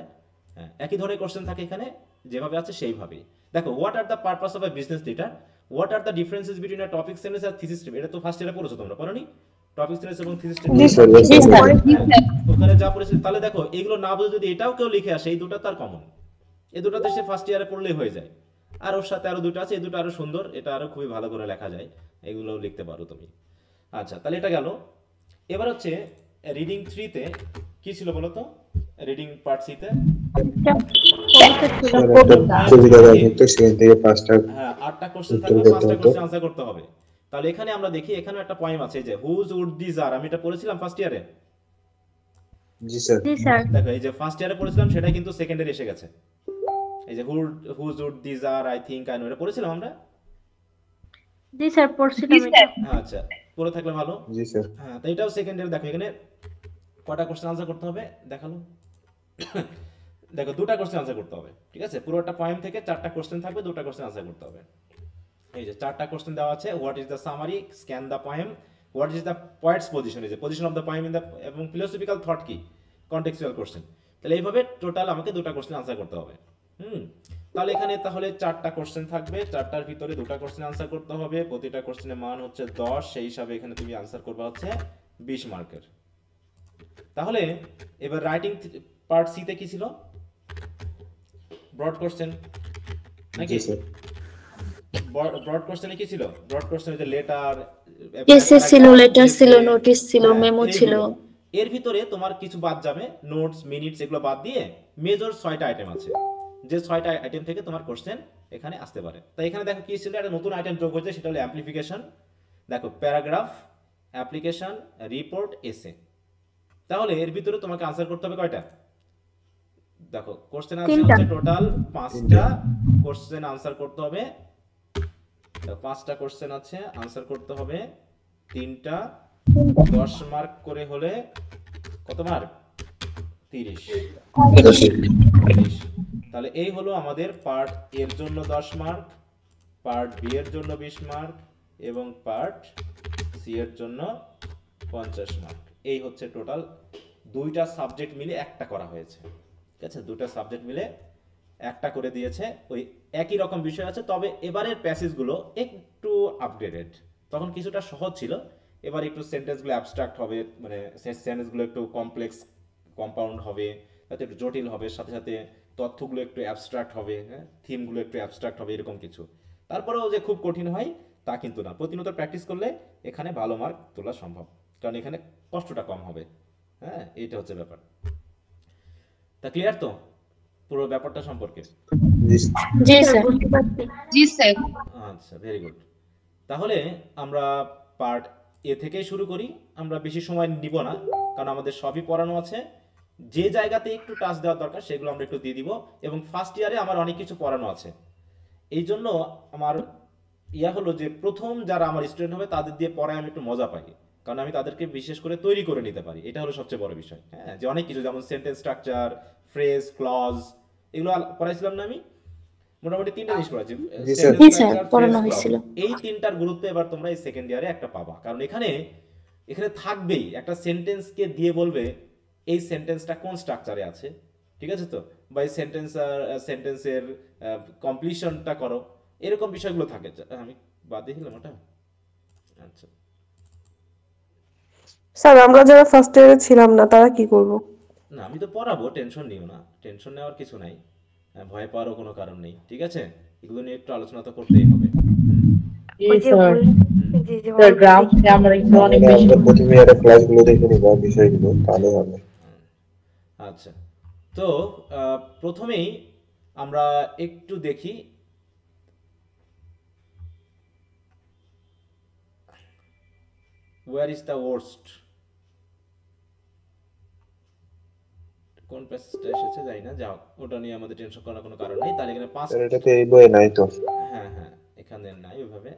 হ্যাঁ একই ধরনের কোশ্চেন থাকে এখানে, যেভাবে আছে সেইভাবেই। দেখো what are the purpose of a business leader, what are the differences between a topic sentence আর থিসিস স্টেটমেন্ট। এটা তো ফার্স্ট ইয়ারে পড়েছো তোমরা, পড়োনি? টপিক সেন্টেন্স এবং থিসিস স্টেটমেন্ট ওখানে যা পড়েছে। তাহলে দেখো এগুলো না বুঝে যদি এটাও কেউ লিখে আসে, এই দুটো তার কমন, এই দুটোতে সে ফার্স্ট ইয়ারে পড়লেই হয়ে যায়। আর ওর সাথে আরো 2টা আছে, এই দুটো আরো সুন্দর, এটা আরো খুবই ভালো করে লেখা যায়, এগুলো লিখতে পারো তুমি। আচ্ছা তাহলে এটা গেল। এবার হচ্ছে রিডিং 3 তে কি ছিল বলো তো? রিডিং পার্ট সি তে কবিতা সেখান থেকে 5টা, হ্যাঁ 8টা কোশ্চেন থাকবে, 5টা কোশ্চেন আনসার করতে হবে। তাহলে এখানে আমরা দেখি, এখানে একটা পয়েম আছে, এই যে হুজ উড দিজ আর, আমি এটা পড়েছিলাম ফার্স্ট ইয়ারে। জি স্যার। জি স্যার। দেখো এই যে ফার্স্ট ইয়ারে পড়েছিলাম সেটা কিন্তু সেকেন্ডারি এসে গেছে। এই যে whose wood these are, I think I know, এটা পড়েছিলাম আমরা। জি স্যার পড়ছিলাম এটা। আচ্ছা, পড়ে থাকলে ভালো। জি স্যার। হ্যাঁ, তো এটাও সেকেন্ডারি। দেখো এখানে কয়টা কোশ্চেন আনসার করতে হবে দেখালো। দেখো দুটা কোশ্চেন আনসার করতে হবে, ঠিক আছে? পুরোটা পয়েম থেকে 4টা কোশ্চেন থাকবে, দুটা কোশ্চেন আনসার করতে হবে। এই যে 4টা কোশ্চেন দেওয়া আছে, what is the summary, scan the poem, what is the points position, is position of the poem in the, এবং ফিলোসফিক্যাল থট কি, কন্টেক্সচুয়াল কোশ্চেন। তাহলে এইভাবে টোটাল আমাকে দুটা কোশ্চেন আনসার করতে হবে। তাহলে এখানে তাহলে 4টা কোশ্চেন থাকবে, 4টার ভিতরে দুটা কোশ্চেন আনসার করতে হবে, প্রতিটা কোশ্চেনের মান হচ্ছে 10, সেই হিসাবে এখানে তুমি আনসার করবে হচ্ছে 20 মার্কের। তাহলে এবার রাইটিং পার্ট সি তে কি ছিল? ব্রড কোশ্চেন নাকি? ব্রড কোশ্চেনে কি ছিল? ব্রড কোশ্চেনে যে লেটার, এসে ছিল, লেটার ছিল, নোটিশ ছিল, মেমো ছিল। এর ভিতরে তোমার কিছু বাদ যাবে, নোটস, মিনিটস, এগুলো বাদ দিয়ে মেজর 6টা আইটেম আছে, যে 6টা আইটেম থেকে তোমার কোশ্চেন এখানে আসতে পারে। তাই এখানে দেখো কি ছিল, একটা নতুন আইটেম যোগ হয়েছে, সেটা হলো অ্যাম্প্লিফিকেশন। দেখো প্যারাগ্রাফ, অ্যাপ্লিকেশন, রিপোর্ট, এসে। তাহলে এর ভিতরে তোমাকে আনসার করতে হবে কয়টা? দেখো কোশ্চেন আছে হচ্ছে টোটাল 5টা কোশ্চেন আনসার করতে হবে। 5টা কোশ্চেন আছে, আনসার করতে হবে 3টা, 10 মার্ক করে হলে কত মার্ক? 30। তাহলে এই হলো আমাদের পার্ট এর জন্য 10 মার্ক, পার্ট বি এর জন্য 20 মার্ক, এবং পার্ট সি এর জন্য 50 মার্ক। এই হচ্ছে টোটাল। 2টা সাবজেক্ট মিলে একটা করা হয়েছে, ঠিক আছে? 2টা সাবজেক্ট মিলে একটা করে দিয়েছে, ওই একই রকম বিষয় আছে, তবে এবারের প্যাসেজগুলো একটু আপগ্রেডেড। তখন কিছুটা সহজ ছিল, এবার একটু সেন্টেন্সগুলো অ্যাবস্ট্রাক্ট হবে, মানে সেন্টেন্সগুলো একটু কমপ্লেক্স, কম্পাউন্ড হবে, তাতে একটু জটিল হবে, সাথে সাথে তথ্যগুলো একটু অ্যাবস্ট্রাক্ট হবে, হ্যাঁ, থিমগুলো একটু অ্যাবস্ট্রাক্ট হবে, এরকম কিছু। তারপরেও যে খুব কঠিন হয় তা কিন্তু না, প্রতিনিয়ত প্র্যাকটিস করলে এখানে ভালো মার্ক তোলা সম্ভব, কারণ এখানে কষ্টটা কম হবে। হ্যাঁ, এইটা হচ্ছে ব্যাপার। তা ক্লিয়ার তো পুরো ব্যাপারটা সম্পর্কে? জি স্যার। জি স্যার। আচ্ছা, ভেরি গুড। তাহলে আমরা পার্ট এ থেকেই শুরু করি। আমরা বেশি সময় নিব না, কারণ আমাদের সবই পড়ানো আছে। যে জায়গাতে একটু টাচ দেওয়ার দরকার সেগুলো আমরা একটু দিয়ে দিব, এবং ফার্স্ট ইয়ারে আমার অনেক কিছু পড়ানো আছে। এই জন্য আমার হলো যে প্রথম যারা আমার স্টুডেন্ট হবে তাদের দিয়ে পড়ায় আমি একটু মজা পাই, কারণ আমি তাদেরকে বিশেষ করে তৈরি করে নিতে পারি। এটা হলো সবচেয়ে বড় বিষয়। হ্যাঁ, যে অনেক কিছু, যেমন সেন্টেন্স স্ট্রাকচার, ফ্রেজ, ক্লজ, এগুলো পড়াইছিলাম না আমি? মোটামুটি 3টা জিনিস পড়াচ্ছি। জি স্যার, পড়ানো হয়েছিল। এই 3টার গুরুত্ব এবার তোমরা এই সেকেন্ড ইয়ারে একটা পাবা, কারণ এখানে থাকবেই একটা সেন্টেন্সকে দিয়ে বলবে এই সেন্টেন্সটা কোন স্ট্রাকচারে আছে, ঠিক আছে তো, বা এই সেন্টেন্সের কমপ্লিশনটা করো, এরকম বিষয়গুলো থাকে। আমি বাদ দিয়ে দিলাম ওটা। আচ্ছা স্যার, আমরা যারা ফার্স্ট ইয়ারে ছিলাম না তারা কি করব? না, আমি তো পড়াবো, টেনশন নিও না, টেনশন নেওয়ার কিছু নাই, ভয় পাওয়ারও কোনো কারণ নেই, ঠিক আছে? এগুলো নিয়ে একটু আলোচনা তো করতেই হবে। গ্রাম থেকে আমরা একটু অনেক বেশি প্রথম ইয়ারে ক্লাসগুলো দেখে নিব, বিষয়গুলো তাহলে হবে। আচ্ছা, তো প্রথমেই আমরা একটু দেখি where is the worst, কোন প্যাসেজটা এসেছে জানি না, যাও, ওটা নিয়ে আমাদের টেনশন করার কোনো কারণ নেই। তাহলে এখানে 5, এটাতে এই বইয়ে নাই তো। হ্যাঁ হ্যাঁ, এখানে নাই ওইভাবে।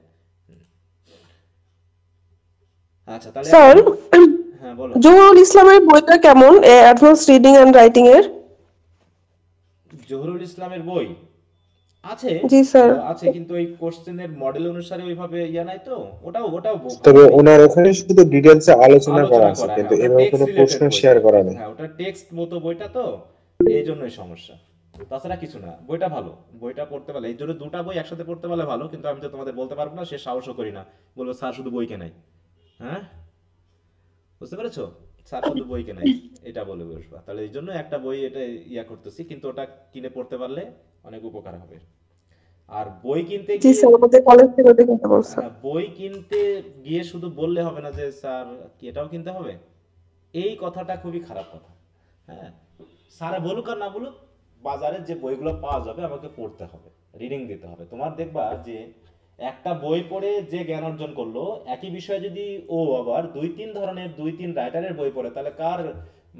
আচ্ছা, তাহলে স্যার, হ্যাঁ বলো। জহুরুল ইসলামের বইটা কেমন, অ্যাডভান্স রিডিং এন্ড রাইটিং এর? জহুরুল ইসলামের বই আছে? জি স্যার। আছে, কিন্তু ওই কোশ্চেনের মডেল অনুসারে ওইভাবে নাই তো। ওটাও তবে ওনার ওখানে শুধু ডিটেইলসে আলোচনা করা আছে, কিন্তু এভাবে কোনো প্রশ্ন শেয়ার করা নেই। হ্যাঁ, ওটা টেক্সট মতো বইটা তো, এই জন্যই সমস্যা, তাছাড়া কিছু না। বইটা ভালো, বইটা পড়তে পারলে, এই জন্য 2টা বই একসাথে পড়তে পারলে ভালো, কিন্তু আমি তো তোমাদের বলতে পারবো না, সে সাহসও করি না, বলবো স্যার শুধু বই কেনাই। হ্যাঁ, বুঝতে পেরেছো? স্যার শুধু বই কেনাই, এটা বলে বসবা। তাহলে এই জন্য একটা বই এটা করতেছি, কিন্তু ওটা কিনে পড়তে পারলে অনেক উপকার হবে। আর বই কিনতে জি স্যার, আমাদের কলেজ থেকে কিনতে বলছে। বই কিনতে গিয়ে শুধু বললে হবে না যে স্যার কি এটাও কিনতে হবে, এই কথাটা খুবই খারাপ কথা। হ্যাঁ, স্যার বলুক আর না বলুক, বাজারে যে বইগুলো পাওয়া যাবে আমাকে পড়তে হবে, রিডিং দিতে হবে। তোমার দেখবা যে একটা বই পড়ে যে জ্ঞান অর্জন করলো, একই বিষয়ে যদি ও আবার 2-3 ধরনের 2-3 রাইটারের বই পড়ে, তাহলে কার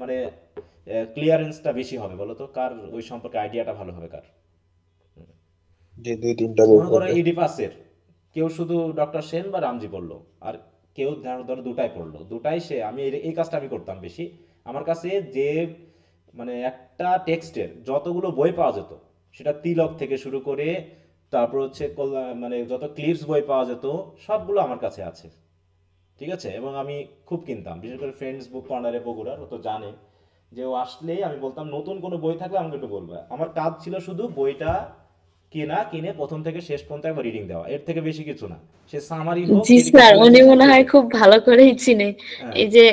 মানে ক্লিয়ারেন্সটা বেশি হবে বলো তো? কার ওই সম্পর্কে আইডিয়াটা ভালো হবে কার? যে 2-3টা বই মনে করো পড়বে। ইডিপাসের কেউ শুধু ডক্টর সেন বা রামজি পড়লো, আর কেউ ধরো দুটাই পড়লো, দুটাই সে, আমি এই কাজটা আমি করতাম বেশি। আমার কাছে যে মানে একটা টেক্সটের যতগুলো বই পাওয়া যেত, সেটা তিলক থেকে শুরু করে তারপর হচ্ছে মানে যত ক্লিপস বই পাওয়া যেত, সবগুলো আমার কাছে আছে, ঠিক আছে? এবং আমি খুব কিনতাম, বিশেষ করে ফ্রেন্ডস বুক কর্নারে বগুড়ার, ও তো জানে যে ও আসলেই আমি বলতাম নতুন কোনো বই থাকলে আমাকে একটু বলবে। আমার কাজ ছিল শুধু বইটা কিনে প্রথম থেকে শেষ পর্যন্ত একবার রিডিং দেওয়া, এর থেকে বেশি কিছু না। সে সামারি হোক, জি ক্রিটিক্যাল স্যার, উনি অ্যানালাইসিস মনে হোক, হয় খুব ভালো করেই চিনে। হ্যাঁ। এই যে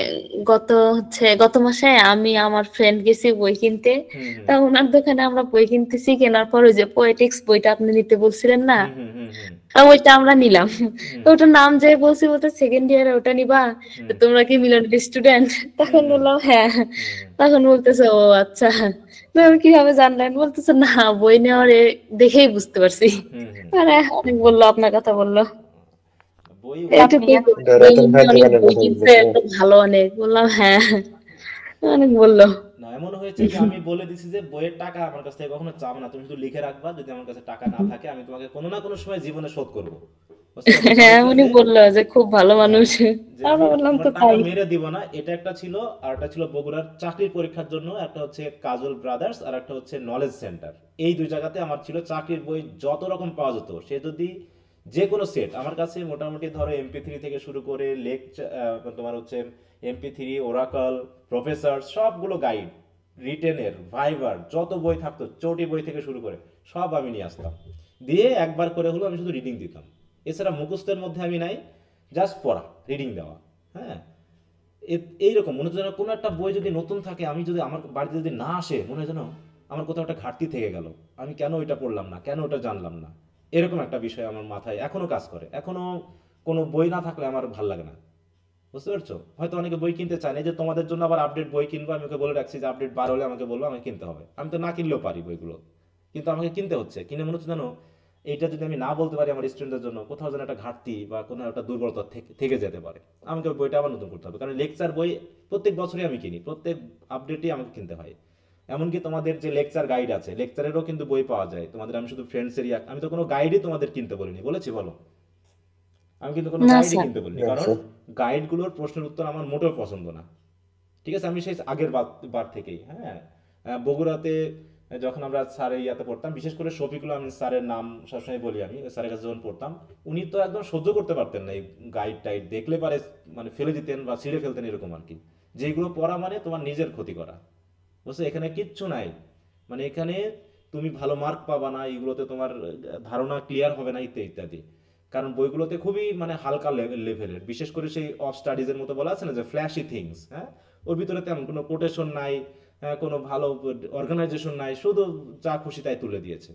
গত মাসে আমি আমার ফ্রেন্ড গেছি বই কিনতে, হুম হুম তা ওনার দোকানে আমরা বই কিনতেছি, কেনার পর ওই যে পোয়েটিক্স বইটা আপনি নিতে বলছিলেন না, হুম হুম হুম হুম ওইটা আমরা নিলাম। হুম তো ওটার নাম যে বলছি, বলতে সেকেন্ড ইয়ারে ওটা নিবা, হুম তো তোমরা কি মিলনের স্টুডেন্ট? তখন হুম বললাম হ্যাঁ। হুম হুম তখন বলতেছে ও আচ্ছা। তো আমি কিভাবে জানলেন? বলতেছে না, বই নেওয়ার দেখেই বুঝতে পারছি। হুম হুম। মানে অনেক বললো, আপনার কথা বললো। বই এইটুকুই রতন ভাই অনেক দোকানের বই কথা কিনছে, বলতেছে। তো ভালো অনেক, বললাম হ্যাঁ। অনেক বললো। না, এমন হয়েছে যে আমি বলে দিছি যে বইয়ের টাকা আমার কাছ থেকে কখনো চাবে না, তুমি শুধু লিখে রাখবা, যদি আমার কাছে টাকা না থাকে আমি তোমাকে কোনো না কোনো সময় জীবনে শোধ করবো। বুঝতে পারছো? কথা হ্যাঁ, ছিল উনি যে বললো যে খুব ভালো মানুষ। যে আমি আমরা বললাম তোমার তো টাকা তাই। মেরে দিব না, এটা একটা ছিল। আর একটা ছিল বগুড়ার চাকরির পরীক্ষার জন্য, একটা হচ্ছে কাজল ব্রাদার্স, আর একটা হচ্ছে নলেজ সেন্টার। এই দুই জায়গাতে আমার ছিল চাকরির বই যত রকম পাওয়া যেত। সে যদি যে কোনো সেট আমার কাছে, মোটামুটি ধরো MP3 থেকে শুরু করে তোমার হচ্ছে MP3, ওরাকল, প্রফেসর, সবগুলো গাইড, রিটেনের, ভাইবার, যত বই থাকতো, চটি বই থেকে শুরু করে সব আমি নিয়ে আসতাম। দিয়ে একবার করে হলো আমি শুধু রিডিং দিতাম। এছাড়া মুখস্থের মধ্যে আমি নাই, জাস্ট পড়া, রিডিং দেওয়া। হ্যাঁ, এইরকম মনে হচ্ছে যেন কোনো একটা বই যদি নতুন থাকে, আমি যদি আমার বাড়িতে যদি না আসে, মনে হয় যেন আমার কোথাও একটা ঘাটতি থেকে গেল, আমি কেন ওইটা পড়লাম না, কেন ওটা জানলাম না। এরকম একটা বিষয় আমার মাথায় এখনো কাজ করে। এখনো কোনো বই না থাকলে আমার ভাল লাগে না। বুঝতে পারছো? হয়তো অনেকে বই কিনতে চায় না, এই যে তোমাদের জন্য আবার আপডেট বই কিনবো, আমি ওকে বলে রাখছি যে আপডেট বার হলে আমাকে বলবো, আমাকে কিনতে হবে। আমি তো না কিনলেও পারি বইগুলো, কিন্তু আমাকে কিনতে হচ্ছে। কিনে মনে হচ্ছে জানো, এইটা যদি আমি না বলতে পারি আমার স্টুডেন্টদের জন্য, কোথাও যেন একটা ঘাটতি বা কোনো একটা দুর্বলতা থেকে যেতে পারে। আমাকে ওই বইটা আবার নতুন করতে হবে, কারণ লেকচার বই প্রত্যেক বছরই আমি কিনি, প্রত্যেক আপডেটই আমাকে কিনতে হয়। এমনকি তোমাদের যে লেকচার গাইড আছে, লেকচারেরও কিন্তু বই পাওয়া যায় তোমাদের। আমি শুধু ফ্রেন্ডসেরই, আমি তো কোনো গাইডই তোমাদের কিনতে বলিনি, বলেছি বলো? আমি কিন্তু কোনো না গাইডই স্যার। কিনতে বলিনি, না কারণ স্যার। গাইডগুলোর প্রশ্নের উত্তর আমার মোটেও পছন্দ না। ঠিক আছে? আমি সেই আগের বার থেকেই, হ্যাঁ, বগুড়াতে যখন আমরা স্যারের ইয়াতে পড়তাম, বিশেষ করে শফিকুল আহমেদ স্যারের নাম সবসময় বলি আমি, ওই স্যারের কাছে যখন পড়তাম, উনি তো একদম সহ্য করতে পারতেন না এই গাইড টাইড দেখলে পারে মানে ফেলে দিতেন বা ছিঁড়ে ফেলতেন, এরকম আর কি। যেগুলো পড়া মানে তোমার নিজের ক্ষতি করা। বুঝছো? এখানে কিচ্ছু নাই, মানে এখানে তুমি ভালো মার্ক পাবা না, এগুলোতে তোমার ধারণা ক্লিয়ার হবে না, ইত্যাদি ইত্যাদি। কারণ বইগুলোতে খুবই মানে হালকা লেভেলের, বিশেষ করে সেই অফ স্টাডিজের মতো বলা আছে না যে ফ্ল্যাশি থিংস, হ্যাঁ, ওর ভিতরে তেমন কোনো কোটেশন নাই, কোনো ভালো অর্গানাইজেশন নাই, শুধু যা খুশি তাই তুলে দিয়েছে।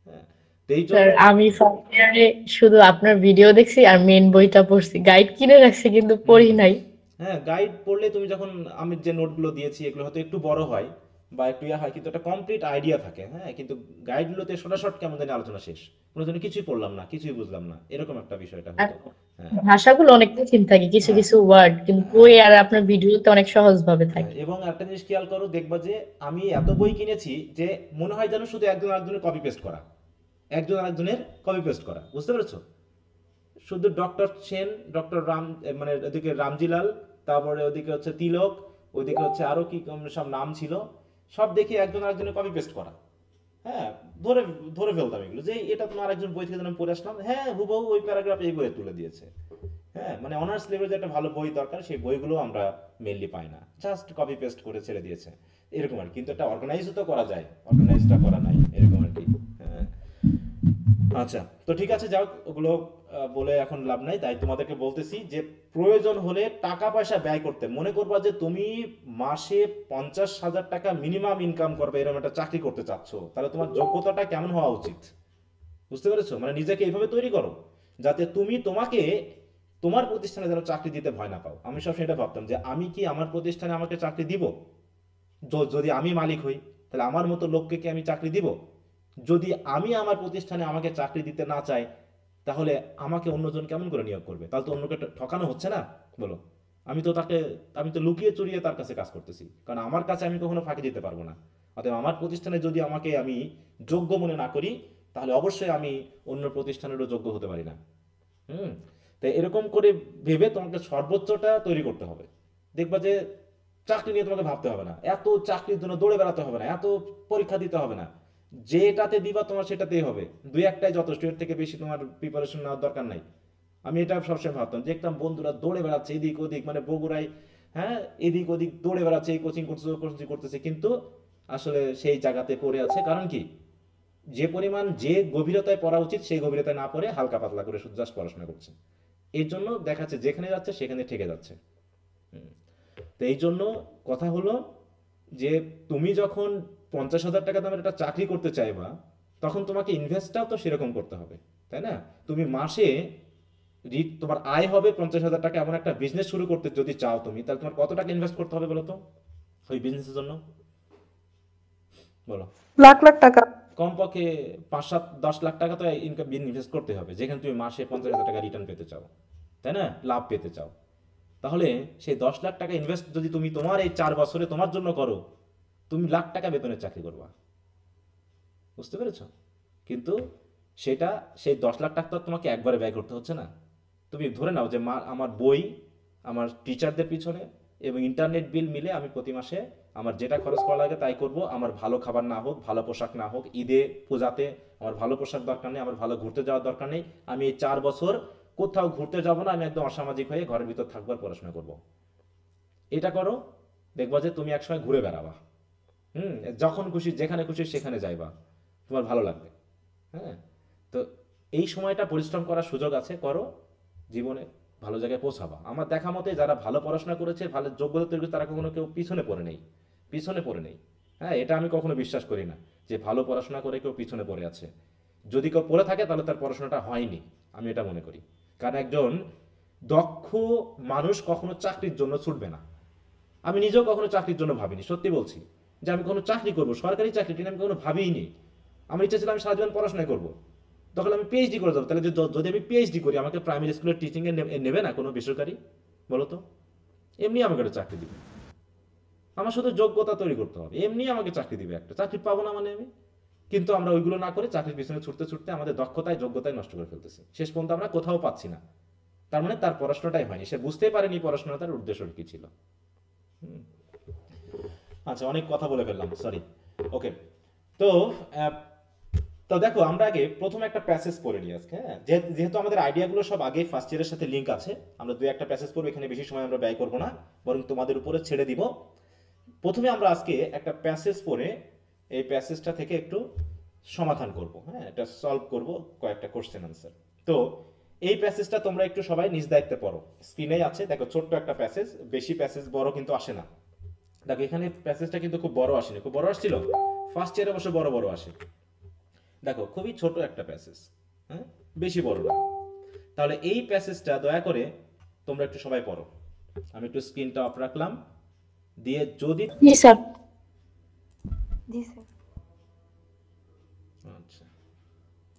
হ্যাঁ, তো এই জন্য স্যার আমি ফার্স্ট ইয়ারে শুধু আপনার ভিডিও দেখছি আর মেন বইটা পড়ছি, গাইড কিনে রাখছি কিন্তু হুম পড়ি হুম নাই। হ্যাঁ, গাইড পড়লে তুমি যখন, আমি যে নোটগুলো দিয়েছি এগুলো হয়তো একটু বড় হয় বা একটু ইয়া হয়, কিন্তু একটা কমপ্লিট আইডিয়া থাকে। হ্যাঁ, কিন্তু গাইডগুলোতে শর্ট কেমন জানি আলোচনা শেষ, কোনো জন্য কিছুই পড়লাম না, কিছুই বুঝলাম না, এরকম একটা বিষয়টা আর হতো। হ্যাঁ ভাষাগুলো অনেক কঠিন থাকে, কিছু হ্যাঁ কিছু ওয়ার্ড, কিন্তু হ্যাঁ বই আর আপনার ভিডিওতে অনেক সহজ ভাবে হ্যাঁ, থাকে। এবং একটা জিনিস খেয়াল করো, দেখবা যে আমি এত বই কিনেছি যে মনে হয় যেন শুধু একজন আরেকজনের কপি পেস্ট করা, একজন আরেকজনের কপি পেস্ট করা। বুঝতে পেরেছো? শুধু ডক্টর সেন, ডক্টর রাম, মানে ওদিকে রামজিলাল, তারপরে ওদিকে হচ্ছে তিলক, ওইদিকে হচ্ছে আরো কি সব নাম ছিল, সব দেখে একজন আরেকজনের কপি পেস্ট করা। হ্যাঁ, ধরে ধরে ফেলতাম এগুলো, যে এটা তোমার আরেকজন বই থেকে যেন আমি পড়ে আসলাম, হ্যাঁ হুবহু ওই প্যারাগ্রাফ এই বইয়ে তুলে দিয়েছে। হ্যাঁ, মানে অনার্স লেভেলে যে একটা ভালো বই দরকার, সেই বইগুলো আমরা মেনলি পাই না, জাস্ট কপি পেস্ট করে ছেড়ে দিয়েছে, এরকম আর কি। কিন্তু একটা অর্গানাইজও তো করা যায়, অর্গানাইজটা করা নাই, এরকম আর কি। হ্যাঁ, আচ্ছা, তো ঠিক আছে, যাও, ওগুলো বলে এখন লাভ নাই। তাই তোমাদেরকে বলতেছি যে প্রয়োজন হলে টাকা পয়সা ব্যয় করতে, মনে করবা যে তুমি মাসে 50,000 টাকা মিনিমাম ইনকাম করবে, এরকম একটা চাকরি করতে চাচ্ছ, তাহলে তোমার যোগ্যতাটা কেমন হওয়া উচিত? বুঝতে পেরেছো? মানে নিজেকে এইভাবে তৈরি করো যাতে তোমাকে তোমার প্রতিষ্ঠানে যেন চাকরি দিতে ভয় না পাও। আমি সবসময় এটা ভাবতাম যে আমি কি আমার প্রতিষ্ঠানে আমাকে চাকরি দিব? যদি আমি মালিক হই, তাহলে আমার মতো লোককে কি আমি চাকরি দিব? যদি আমি আমার প্রতিষ্ঠানে আমাকে চাকরি দিতে না চাই, তাহলে আমাকে অন্যজন কেমন করে নিয়োগ করবে? তাহলে তো অন্যকে ঠকানো হচ্ছে না, বলো? আমি তো লুকিয়ে চুরিয়ে তার কাছে কাজ করতেছি, কারণ আমার কাছে আমি কখনো ফাঁকি দিতে পারবো না। অতএব আমার প্রতিষ্ঠানে যদি আমি যোগ্য মনে না করি, তাহলে অবশ্যই আমি অন্য প্রতিষ্ঠানেরও যোগ্য হতে পারি না। তাই এরকম করে ভেবে তোমাকে সর্বোচ্চটা তৈরি করতে হবে। দেখবা যে চাকরি নিয়ে তোমাকে ভাবতে হবে না, এত চাকরির জন্য দৌড়ে বেড়াতে হবে না, এত পরীক্ষা দিতে হবে না, যেটাতে দিবা তোমার সেটাতেই হবে। দুই একটাই যথেষ্ট, এর থেকে বেশি তোমার প্রিপারেশন নেওয়ার দরকার নাই। আমি এটা সবসময় ভাবতাম, দেখতাম বন্ধুরা দৌড়ে বেড়াচ্ছে এদিক ওদিক, মানে বগুড়ায়, হ্যাঁ, এদিক ওদিক দৌড়ে বেড়াচ্ছে, এই কোচিং করতেছে, কিন্তু আসলে সেই জায়গাতে পড়ে আছে। কারণ কি, যে পরিমাণ যে গভীরতায় পড়া উচিত সেই গভীরতায় না পড়ে হালকা পাতলা করে শুধু জাস্ট পড়াশোনা করছে। এর জন্য দেখাচ্ছে যেখানে যাচ্ছে সেখানে ঠেকে যাচ্ছে। তো এই জন্য কথা হলো যে তুমি যখন 50,000 টাকা দামের একটা চাকরি করতে চাইবা, তখন তোমাকে ইনভেস্টটাও তো সেরকম করতে হবে, তাই না? তুমি মাসে তোমার আয় হবে 50,000 টাকা, এমন একটা বিজনেস শুরু করতে যদি চাও তুমি, তাহলে তোমার কত টাকা ইনভেস্ট করতে হবে বলো তো ওই বিজনেসের জন্য? বলো। লাখ লাখ টাকা। কমপক্ষে 5-7-10 লাখ টাকা তো ইনভেস্ট করতে হবে, যেখানে তুমি মাসে 50,000 টাকা রিটার্ন পেতে চাও, তাই না? লাভ পেতে চাও। তাহলে সেই 10 লাখ টাকা ইনভেস্ট যদি তুমি তোমার এই 4 বছরে তোমার জন্য করো, তুমি লাখ টাকা বেতনের চাকরি করবা। বুঝতে পেরেছ? কিন্তু সেই 10 লাখ টাকা তো তোমাকে একবারে ব্যয় করতে হচ্ছে না। তুমি ধরে নাও যে আমার বই, আমার টিচারদের পিছনে এবং ইন্টারনেট বিল মিলে আমি প্রতি মাসে আমার যেটা খরচ করা লাগে তাই করব। আমার ভালো খাবার না হোক, ভালো পোশাক না হোক, ঈদে পূজাতে আমার ভালো পোশাক দরকার নেই, আমার ভালো ঘুরতে যাওয়ার দরকার নেই। আমি এই 4 বছর কোথাও ঘুরতে যাব না, আমি একদম অসামাজিক হয়ে ঘরের ভিতর থাকবো আর পড়াশোনা করব। এটা করো, দেখবা যে তুমি একসময় ঘুরে বেড়াবা, যখন খুশি যেখানে খুশি সেখানে যাইবা, তোমার ভালো লাগবে। হ্যাঁ, তো এই সময়টা পরিশ্রম করার সুযোগ আছে, করো, জীবনে ভালো জায়গায় পৌঁছাবা। আমার দেখা মতে যারা ভালো পড়াশোনা করেছে, ভালো যোগ্যতা তৈরি করেছে, তারা কখনো কেউ পিছনে পড়ে নেই। হ্যাঁ, এটা আমি কখনো বিশ্বাস করি না যে ভালো পড়াশোনা করে কেউ পিছনে পড়ে আছে। যদি কেউ পড়ে থাকে তাহলে তার পড়াশোনাটা হয়নি, আমি এটা মনে করি। কারণ একজন দক্ষ মানুষ কখনো চাকরির জন্য ছুটবে না। আমি নিজেও কখনো চাকরির জন্য ভাবিনি, সত্যি বলছি, যে আমি কোনো চাকরি করবো, সরকারি চাকরি আমি কখনো ভাবিনি। আমার ইচ্ছা ছিল আমি সারা জীবন পড়াশোনা করবো, তখন আমি পিএইচডি করে যাবো। তাহলে যদি আমি পিএইচডি করি, আমাকে প্রাইমারি স্কুলের টিচিং এ নেবে না কোনো বেসরকারি, বলো তো? এমনি আমাকে একটা চাকরি দিবে, আমার শুধু যোগ্যতা তৈরি করতে হবে, এমনি আমাকে চাকরি দিবে। একটা চাকরি পাবো না মানে আমি, কিন্তু আমরা ওইগুলো না করে চাকরির পিছনে ছুটতে ছুটতে আমাদের দক্ষতায় যোগ্যতায় নষ্ট করে ফেলতেছি। শেষ পর্যন্ত আমরা কোথাও পাচ্ছি না। তার মানে তার পড়াশোনাটাই হয়নি, সে বুঝতেই পারেনি পড়াশোনা তার উদ্দেশ্য কি ছিল। আচ্ছা, অনেক কথা বলে ফেললাম, সরি। ওকে, তো দেখো, আমরা আগে প্রথমে একটা প্যাসেজ পড়ে নিই আজকে। হ্যাঁ, যেহেতু আমাদের আইডিয়াগুলো সব আগে ফার্স্ট ইয়ারের সাথে লিঙ্ক আছে, আমরা 2-1টা প্যাসেজ পড়বো, এখানে বেশি সময় আমরা ব্যয় করবো না, বরং তোমাদের উপরে ছেড়ে দিব। প্রথমে আমরা আজকে একটা প্যাসেজ পড়ে এই প্যাসেজটা থেকে একটু সমাধান করব। হ্যাঁ, এটা সলভ করব, কয়েকটা কোশ্চেন আনসার। তো এই প্যাসেজটা তোমরা একটু সবাই নিজ দায়িত্বে পড়ো, স্ক্রিনেই আছে, দেখো, ছোট্ট একটা প্যাসেজ, বেশি প্যাসেজ বড় কিন্তু আসে না। দেখো, এখানে প্যাসেজটা কিন্তু খুব বড় আসেনি, খুব বড় আসছিল ফার্স্ট ইয়ারে, অবশ্য বড় বড় আসে। দেখো, খুবই ছোট একটা প্যাসেজ, হ্যাঁ, বেশি বড় না। তাহলে এই প্যাসেজটা দয়া করে তোমরা একটু সবাই পড়ো। আমি একটু স্ক্রিনটা অফ রাখলাম, দিয়ে যদি জি স্যার। আচ্ছা,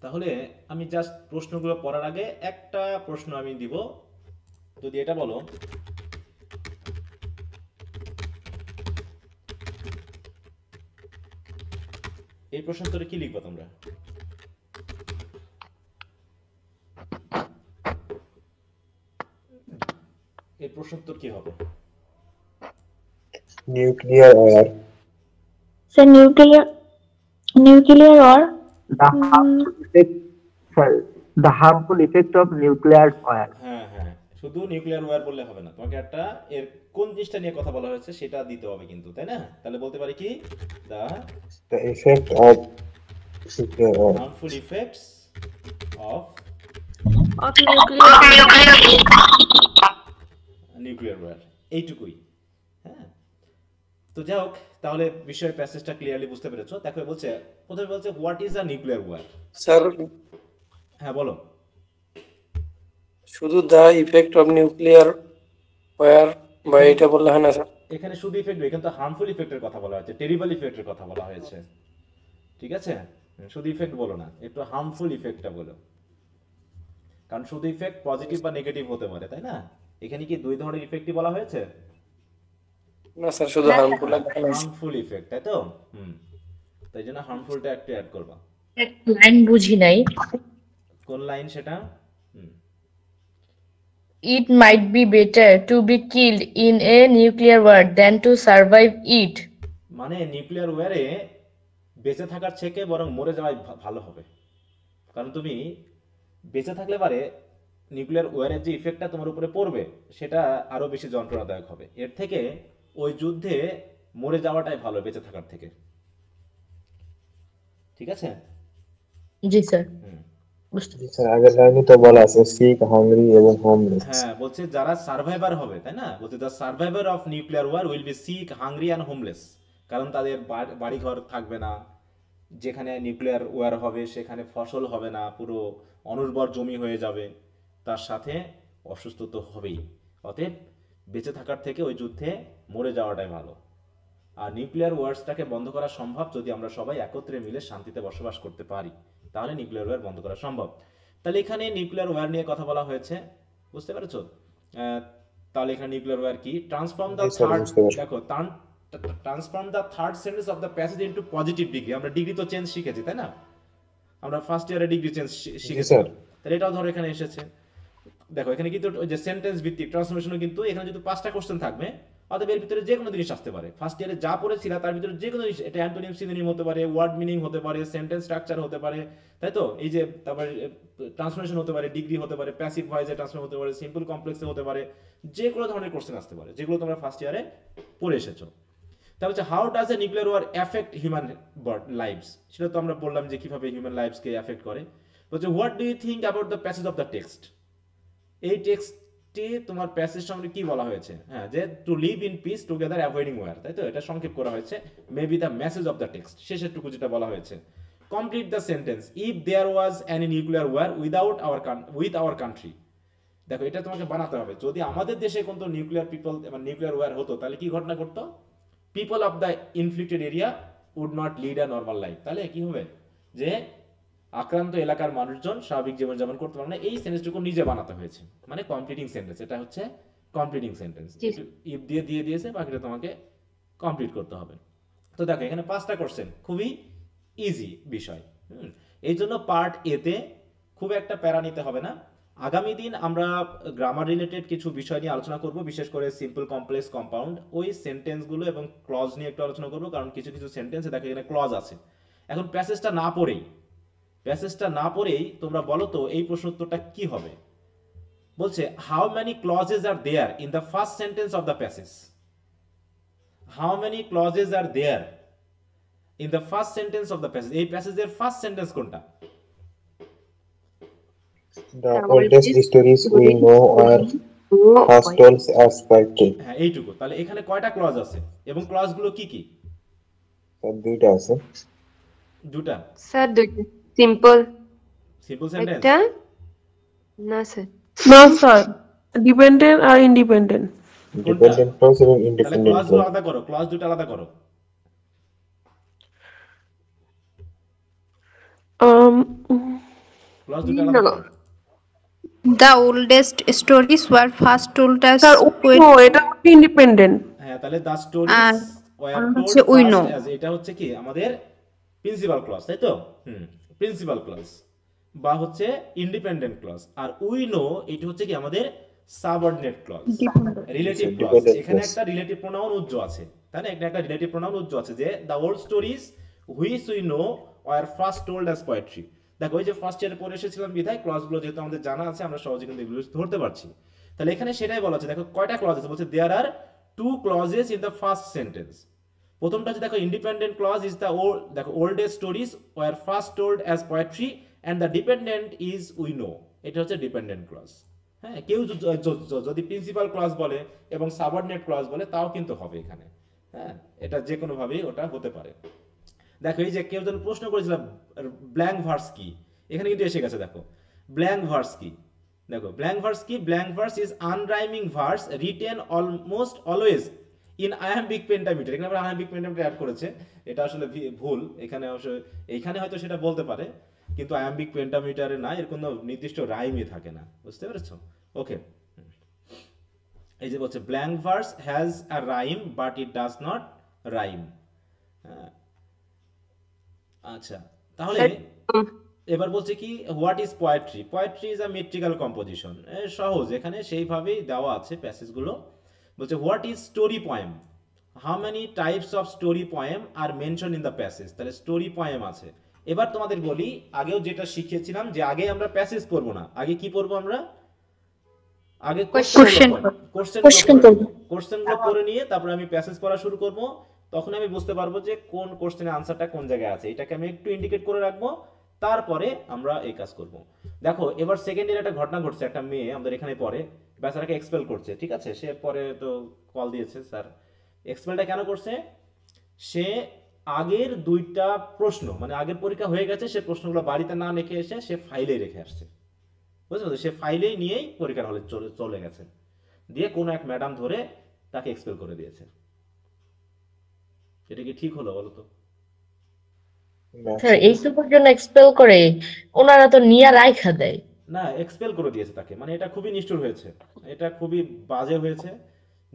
তাহলে আমি জাস্ট প্রশ্নগুলো পড়ার আগে একটা প্রশ্ন আমি দিব, যদি এটা বলো, এই প্রশ্ন উত্তরে কি লিখবা তোমরা? এই প্রশ্ন উত্তর কি হবে? Nuclear war. Sir nuclear war. The harmful effect of nuclear war. হ্যাঁ হ্যাঁ, শুধু নিউক্লিয়ার ওয়ার বললে হবে না, তোমাকে একটা এর কোন জিনিসটা নিয়ে কথা বলা হয়েছে সেটা দিতে হবে কিন্তু, তাই না? তাহলে বলতে পারি কি, the effect of nuclear war. harmful effects of nuclear war, এইটুকুই। হ্যাঁ, তো যাই হোক, তাহলে বিষয় প্যাসেজটা ক্লিয়ারলি বুঝতে পেরেছো। দেখো, প্রথমে বলছে what is a nuclear war. Sir, হ্যাঁ বলো। শুধু the effect of nuclear war বা এটা বললে হয় না স্যার? এখানে শুধু ইফেক্ট নয়, এখানে তো হার্মফুল ইফেক্টের কথা বলা হয়েছে, টেরিবল ইফেক্টের কথা বলা হয়েছে, ঠিক আছে? শুধু ইফেক্ট বলো না, একটু হার্মফুল ইফেক্টটা বলো। কারণ শুধু ইফেক্ট পজিটিভ বা নেগেটিভ হতে পারে, তাই না? এখানে কি দুই ধরনের ইফেক্টই বলা হয়েছে? না স্যার, শুধু হার্মফুল হার্মফুল ইফেক্ট, তাই তো? তাই জন্য হার্মফুলটা একটু অ্যাড করবা। একটা লাইন বুঝি নাই। কোন লাইন সেটা? It might be better to be killed in a nuclear war than to survive it. মানে নিউক্লিয়ার ওয়ারে বেঁচে থাকার থেকে বরং মরে যাওয়াই ভালো হবে। কারণ তুমি বেঁচে থাকলে পারে নিউক্লিয়ার ওয়ারের যে ইফেক্টটা তোমার উপরে পড়বে সেটা আরো বেশি যন্ত্রণাদায়ক হবে। এর থেকে ওই যুদ্ধে মরে যাওয়াটাই ভালো বেঁচে থাকার থেকে। ঠিক আছে? জি স্যার। স্যার আগের লাইনে তো বলা আছে সিক, হাংরি এবং হোমলেস। হ্যাঁ, বলছে যারা সার্ভাইভার হবে, তাই না? বলছে the survivor of nuclear war will be sick, hungry and homeless. কারণ তাদের বাড়িঘর থাকবে না, যেখানে নিউক্লিয়ার ওয়ার হবে সেখানে ফসল হবে না, পুরো অনুর্বর জমি হয়ে যাবে, তার সাথে অসুস্থ তো হবেই। অতএব বেঁচে থাকার থেকে ওই যুদ্ধে মরে যাওয়াটাই ভালো। আর নিউক্লিয়ার ওয়ার্সটাকে বন্ধ করা সম্ভব যদি আমরা সবাই একত্রে মিলে শান্তিতে বসবাস করতে পারি, তাহলে নিউক্লিয়ার ওয়ার বন্ধ করা সম্ভব। তাহলে এখানে নিউক্লিয়ার ওয়ার নিয়ে কথা বলা হয়েছে, বুঝতে পেরেছো? তাহলে এখানে নিউক্লিয়ার ওয়ার কি? ট্রান্সফর্ম দ্য থার্ড, দেখো transform the third sentence of the passage into positive degree. আমরা ডিগ্রি তো চেঞ্জ শিখেছি, তাই না? আমরা ফার্স্ট ইয়ারে ডিগ্রি চেঞ্জ শিখেছি, তাহলে এটাও ধরো এখানে এসেছে। দেখো এখানে কিন্তু ওই যে সেন্টেন্স ভিত্তিক ট্রান্সফরমেশনও কিন্তু এখানে যদি 5টা কোশ্চেন থাকবে, অতএব এর ভিতরে যে কোনো জিনিস আসতে পারে। ফার্স্ট ইয়ারে যা পড়েছিল তার ভিতরে যে কোনো জিনিস, এটা অ্যান্টোনিম সিনোনিম হতে পারে, ওয়ার্ড মিনিং হতে পারে, সেন্টেন্স স্ট্রাকচার হতে পারে, তাই তো? এই যে তারপরে ট্রান্সফরমেশন হতে পারে, ডিগ্রি হতে পারে, প্যাসিভ ভয়েসে ট্রান্সফর্ম হতে পারে, সিম্পল কমপ্লেক্সে হতে পারে, যে কোনো ধরনের কোশ্চেন আসতে পারে যেগুলো তোমরা ফার্স্ট ইয়ারে পড়ে এসেছো। তারপর হচ্ছে how does a nuclear war effect human lives, সেটা তো আমরা বললাম যে কিভাবে হিউম্যান লাইভসকে এফেক্ট করে। বলছে what do you think about the passage of the text. এই টেক্সটে তোমার প্যাসেজ সঙ্গে কি বলা হয়েছে? হ্যাঁ, যে to live in peace together avoiding war, তাই তো? এটা সংক্ষেপ করা হয়েছে, maybe the message of the text, শেষের টুকু যেটা বলা হয়েছে। Complete the sentence, if there was any nuclear war with our country. দেখো এটা তোমাকে বানাতে হবে, যদি আমাদের দেশে কোনো নিউক্লিয়ার ওয়ার হতো তাহলে কি ঘটনা ঘটতো? People of the inflicted area would not lead a normal life. তাহলে কি হবে? যে আক্রান্ত এলাকার মানুষজন স্বাভাবিক জীবনযাপন করতে পারে না। এই সেন্টেন্সটুকু নিজে বানাতে হয়েছে, মানে কমপ্লিটিং সেন্টেন্স। এটা হচ্ছে কমপ্লিটিং সেন্টেন্স, ইফ দিয়ে দিয়েছে, বাকিটা তোমাকে কমপ্লিট করতে হবে। তো দেখো এখানে 5টা কোশ্চেন, খুবই ইজি বিষয়। এই জন্য পার্ট এতে খুব একটা প্যারা নিতে হবে না। আগামী দিন আমরা গ্রামার রিলেটেড কিছু বিষয় নিয়ে আলোচনা করব, বিশেষ করে সিম্পল, কমপ্লেক্স, কম্পাউন্ড, ওই সেন্টেন্সগুলো এবং ক্লজ নিয়ে একটু আলোচনা করব। কারণ কিছু কিছু সেন্টেন্সে দেখো এখানে ক্লজ আছে। এখন প্যাসেজটা না পড়েই তোমরা বলো তো এই প্রশ্ন উত্তরটা কি হবে? বলছে how many clauses are there in the first sentence of the passage. How many clauses are there in the first sentence of the passage. এই প্যাসেজের ফার্স্ট সেন্টেন্স কোনটা? The oldest stories we know are first told as poetry. হ্যাঁ, এইটুকু। তাহলে এখানে কয়টা clause আছে এবং ক্লজগুলো কি কি? স্যার দুইটা আছে। দুটা? স্যার দুইটা। Simple sentence? একটা না স্যার। না স্যার, ডিপেন্ডেন্ট আর ইন্ডিপেন্ডেন্ট। ডিপেন্ডেন্ট ক্লজ এবং ইন্ডিপেন্ডেন্ট ক্লজ ক্লজ। আলাদা করো, ক্লজ দুটো আলাদা করো। ক্লজ দুটো আলাদা করো। The oldest stories were first told as sir এটা ইন্ডিপেন্ডেন্ট। হ্যাঁ, তাহলে the stories were told first as, এটা হচ্ছে কি আমাদের প্রিন্সিপাল ক্লজ, তাই তো? প্রিন্সিপাল ক্লজ বা হচ্ছে ইন্ডিপেন্ডেন্ট ক্লজ। আর উই নো এটা হচ্ছে কি আমাদের সাবঅর্ডিনেট ক্লজ, রিলেটিভ ক্লজ। এখানে একটা রিলেটিভ প্রোনাউন উজ্জ আছে, তাই না? এখানে একটা রিলেটিভ প্রোনাউন উজ্জ আছে যে the old stories which we know were first told as poetry। দেখো ওই যে ফার্স্ট ইয়ারে পড়ে এসেছিলাম বিধায় ক্লজগুলো যেহেতু আমাদের জানা আছে, আমরা সহজে কিন্তু এগুলো ধরতে পারছি। তাহলে এখানে সেটাই বলা আছে। দেখো কয়টা ক্লজ আছে? বলছে দেয়ার আর 2 clauses in the first sentence। প্রথমটা হচ্ছে দেখো ইন্ডিপেন্ডেন্ট ক্লজ ইজ দ্য দেখো oldest stories were first told as poetry and the dependent is we know. এটা হচ্ছে ডিপেন্ডেন্ট ক্লজ। হ্যাঁ, কেউ যদি প্রিন্সিপাল ক্লজ বলে এবং সাবঅর্ডিনেট ক্লজ বলে তাও কিন্তু হবে এখানে। হ্যাঁ, এটা যে কোনো ভাবেই ওটা হতে পারে। দেখো এই যে কেউ যেন প্রশ্ন করেছিল ব্ল্যাঙ্ক ভার্স কি, এখানে কিন্তু এসে গেছে। দেখো ব্ল্যাঙ্ক ভার্স কি? দেখো ব্ল্যাঙ্ক ভার্স কি? Blank verse is unrhyming verse written almost always in iambic pentameter. এখানে আয়াম্বিক পেন্টামিটার অ্যাড করেছে, এটা আসলে ভুল। এখানে অবশ্য এইখানে হয়তো সেটা বলতে পারে, কিন্তু আয়াম্বিক পেন্টামিটারে না, এর কোনো নির্দিষ্ট রাইমই থাকে না, বুঝতে পেরেছো? ওকে, এই যে বলছে blank verse has a rhyme but it does not rhyme. আচ্ছা, তাহলে এবার বলছে কি what is poetry? Poetry is a metrical composition. সহজ, এখানে সেইভাবেই দেওয়া আছে প্যাসেজগুলো। বলছে what is story poem? How many types of story poem are mention in the passage? তাহলে স্টোরি পোয়েম আছে। এবার তোমাদের বলি, আগেও যেটা শিখিয়েছিলাম যে আগে আমরা প্যাসেজ পড়ব না, আগে কি পড়বো আমরা? আগে কোশ্চেনগুলো পড়ে নিয়ে তারপরে আমি প্যাসেজ পড়া শুরু করব। তখন আমি বুঝতে পারবো যে কোন কোশ্চেনের আনসারটা কোন জায়গায় আছে, এটাকে আমি একটু ইন্ডিকেট করে রাখবো, তারপরে আমরা এই কাজ করব। দেখো এবার সেকেন্ড ইয়ারে একটা ঘটনা ঘটছে, একটা মেয়ে আমাদের এখানে পড়ে, বেচারাকে এক্সপেল করছে, ঠিক আছে? সে পরে তো কল দিয়েছে, স্যার এক্সপেলটা কেন করছে? সে আগের 2টা প্রশ্ন, মানে আগের পরীক্ষা হয়ে গেছে, সে প্রশ্নগুলো বাড়িতে না লিখে এসে সে ফাইলে রেখে আসছে, বুঝতে পারছো? সে ফাইলেই নিয়েই পরীক্ষার হলে চলে গেছে, দিয়ে কোনো এক ম্যাডাম ধরে তাকে এক্সপেল করে দিয়েছে। এটা কি ঠিক হলো বলো তো? স্যার এইটুকুর জন্য এক্সপেল করে? ওনারা তো নিয়া রাইখা দেয়। না, এক্সপেল করে দিয়েছে তাকে, মানে এটা খুবই নিষ্ঠুর হয়েছে, এটা খুবই বাজে হয়েছে।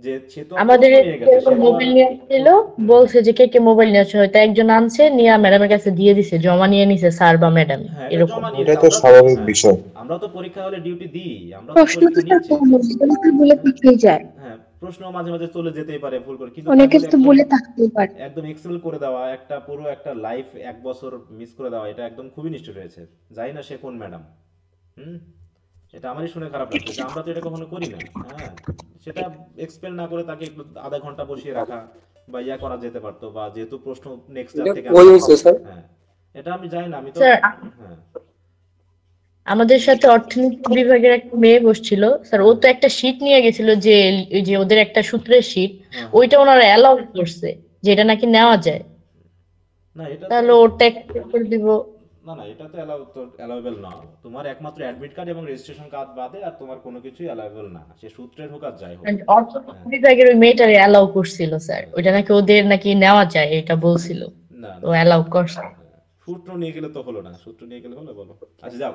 যে সে তো আমাদের মোবাইল নিয়ে আসছিল, বলছে যে কে কে মোবাইল নিয়ে আসছে, হয়তো একজন আনছে, নিয়ে ম্যাডামের কাছে দিয়ে দিছে, জমা নিয়ে নিছে স্যার বা ম্যাডাম, এরকম। এটা তো স্বাভাবিক বিষয়। আমরা তো পরীক্ষা হলে ডিউটি দিই, আমরা তো প্রশ্ন তো স্যার বলে পিছিয়ে যায়। হ্যাঁ, প্রশ্ন মাঝে মাঝে চলে যেতেই পারে ভুল করে, কিন্তু অনেকে তো বলে থাকতেই পারে। একদম এক্সেল করে দেওয়া, একটা পুরো একটা লাইফ 1 বছর মিস করে দেওয়া, এটা একদম খুবই নিষ্ঠুর হয়েছে। জানি না সে কোন ম্যাডাম, এটা আমারই শুনে খারাপ লাগছে যে আমরা তো এটা কখনো করি না। হ্যাঁ, সেটা এক্সপেল না করে তাকে একটু আধা ঘন্টা বসিয়ে রাখা বা ইয়া করা যেতে পারতো, বা যেহেতু প্রশ্ন নেক্সট ডে থেকে হ্যাঁ, এটা আমি জানি না, আমি তো হ্যাঁ। আমাদের সাথে অর্থনীতি বিভাগের একটা মেয়ে বসছিল স্যার, ও তো একটা শীট নিয়ে গেছিল, যে ওই যে ওদের একটা সূত্রের শীট, ওইটা ওনারা অ্যালাউ করছে যে এটা নাকি নেওয়া যায়। না, এটা তাহলে ওটা একটা করে দিব। না না, এটা তো অ্যালাউয়েবল না। তোমার একমাত্র অ্যাডমিট কার্ড এবং রেজিস্ট্রেশন কার্ড বাদে আর তোমার কোনো কিছুই অ্যালাউয়েবল না, সে সূত্রের হোক আর যাই হোক। অর্থনীতি বিভাগের ওই মেয়েটারে অ্যালাউ করছিল স্যার, ওইটা নাকি ওদের নাকি নেওয়া যায়, এটা বলছিল। না, ও অ্যালাউ করছে। সূত্র নিয়ে গেলে তো হলো না, সূত্র নিয়ে গেলে হলো বলো? আচ্ছা যাও,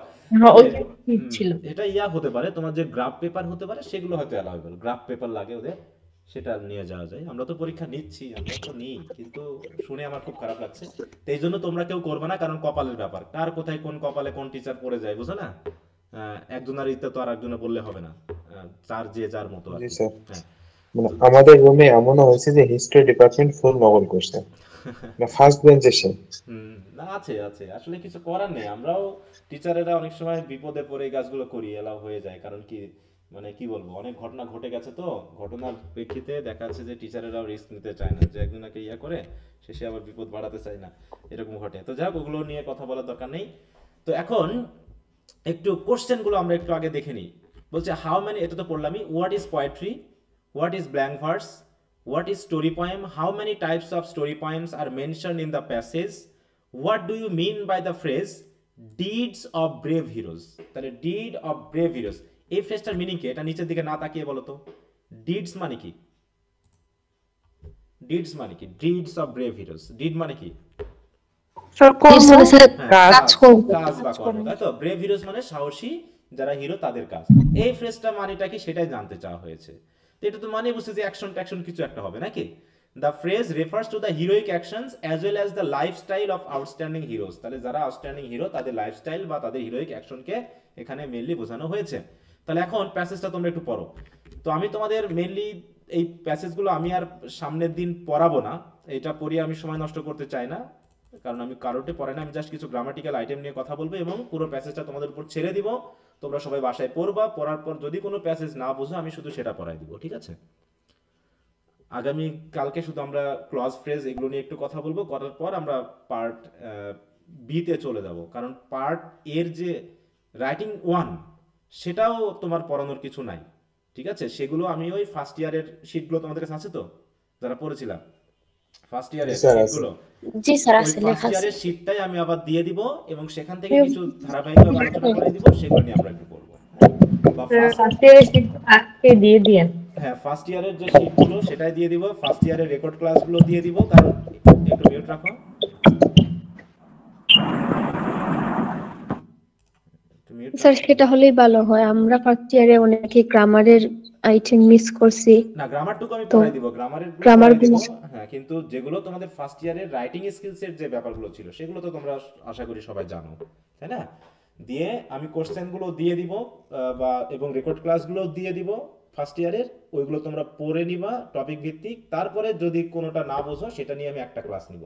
এটা ইয়া হতে পারে, তোমার যে গ্রাফ পেপার হতে পারে সেগুলো হয়তো অ্যালাউয়েবল, গ্রাফ পেপার লাগে ওদের, সেটা নিয়ে যাওয়া যায়। আমরা তো পরীক্ষা নিচ্ছি, আমরা তো নিই, কিন্তু শুনে আমার খুব খারাপ লাগছে। এই জন্য তোমরা কেউ করবে না, কারণ কপালের ব্যাপার, কার কোথায় কোন কপালে কোন টিচার পড়ে যায়, বুঝো না? একজনের ইচ্ছা তো আর একজনে বললে হবে না, যার যে যার মতো। মানে আমাদের রুমে এমনও হয়েছে যে হিস্ট্রি ডিপার্টমেন্ট ফুল নকল করছে, না ফার্স্ট বেঞ্চে সে। না, আছে আছে, আসলে কিছু করার নেই। আমরাও টিচারেরা অনেক সময় বিপদে পড়ে এই কাজগুলো করি, এলাও হয়ে যায়। কারণ কি, মানে কি বলবো, অনেক ঘটনা ঘটে গেছে, তো ঘটনার প্রেক্ষিতে দেখা যাচ্ছে যে টিচারেরাও রিস্ক নিতে চায় না, যে একজনকে ইয়া করে শেষে আবার বিপদ বাড়াতে চায় না, এরকম ঘটে। তো যাক, ওগুলো নিয়ে কথা বলার দরকার নেই। তো এখন একটু কোশ্চেনগুলো আমরা একটু আগে দেখে নিই। বলছে হাউ মেনি, এটা তো পড়লামই, what is poetry, what is blank verse, what is story poem, how many types of story poems are mentioned in the passage, what do you mean by the phrase deeds of brave heroes? তাহলে deed of brave heroes, এই ফ্রেজটার meaning কি? এটা নিচের দিকে না তাকিয়ে বলো তো, deeds মানে কি? deeds মানে কি? deeds of brave heroes, deed মানে কি? কাজ বা কর্ম, তাই তো? ব্রেভ হিরোজ মানে সাহসী যারা হিরো, তাদের কাজ। এই ফ্রেজটা মানেটা কি সেটাই জানতে চাওয়া হয়েছে। এটা তো মানে বুঝছে যে অ্যাকশন কিছু একটা হবে নাকি? The phrase refers to the heroic actions as well as the lifestyle of outstanding heroes. তাহলে যারা আউটস্ট্যান্ডিং হিরো তাদের লাইফস্টাইল বা তাদের হিরোইক অ্যাকশনকে এখানে মেইনলি বোঝানো হয়েছে। তাহলে এখন প্যাসেজটা তোমরা একটু পড়ো। তো আমি তোমাদের মেইনলি এই প্যাসেজগুলো আমি আর সামনের দিন পড়াবো না, এটা পড়িয়ে আমি সময় নষ্ট করতে চাই না, কারণ আমি কারোটে পড়াই না। আমি জাস্ট কিছু গ্রামাটিক্যাল আইটেম নিয়ে কথা বলবো এবং পুরো প্যাসেজটা তোমাদের উপর ছেড়ে দিব। তোমরা সবাই বাসায় পড়বা, পড়ার পর যদি কোনো প্যাসেজ না বুঝো আমি শুধু সেটা পড়াই দিব, ঠিক আছে? আগামী কালকে শুধু আমরা ক্লজ ফ্রেজ এগুলো নিয়ে একটু কথা বলবো, করার পর আমরা পার্ট বিতে চলে যাব। কারণ পার্ট এর যে রাইটিং 1 সেটাও তোমার পড়ানোর কিছু নাই, ঠিক আছে? সেগুলো আমি ওই ফার্স্ট ইয়ারের শীটগুলো তোমাদের কাছে আছে তো, যারা পড়েছিলাম ফার্স্ট ইয়ারের শীটগুলো, জি স্যার আছে, লেখা আছে। ফার্স্ট ইয়ারের শীটটাই আমি আবার দিয়ে দিব এবং সেখান থেকে কিছু ধারাবাহিকভাবে আলোচনা করে দিব, সেগুলো নিয়ে আমরা একটু পড়ব। বা ফার্স্ট ইয়ারের শীট আজকে দিয়ে দিয়েন। হ্যাঁ, ফার্স্ট ইয়ারের যে শীটগুলো সেটাই দিয়ে দিব, ফার্স্ট ইয়ারের রেকর্ড ক্লাসগুলো দিয়ে দিব। কারণ একটু মিউট রাখো। মিউট স্যার সেটা হলেই ভালো হয়, আমরা ফার্স্ট ইয়ারে অনেকে গ্রামারের আইটেম মিস করছি। না, গ্রামারটুকু আমি তো পড়াই দিব, গ্রামারের গুলো গ্রামার পড়াই দিব। গুলো হ্যাঁ, কিন্তু যেগুলো তোমাদের ফার্স্ট ইয়ারের রাইটিং স্কিলস এর যে ব্যাপারগুলো ছিল সেগুলো তো তোমরা আশা করি সবাই জানো, তাই না? দিয়ে আমি কোশ্চেন গুলো দিয়ে দিব, বা এবং রেকর্ড ক্লাসগুলো দিয়ে দিব ফার্স্ট ইয়ারের, ওইগুলো তোমরা পড়ে নিবা টপিক ভিত্তিক। তারপরে যদি কোনোটা না বোঝো সেটা নিয়ে আমি একটা ক্লাস নিব,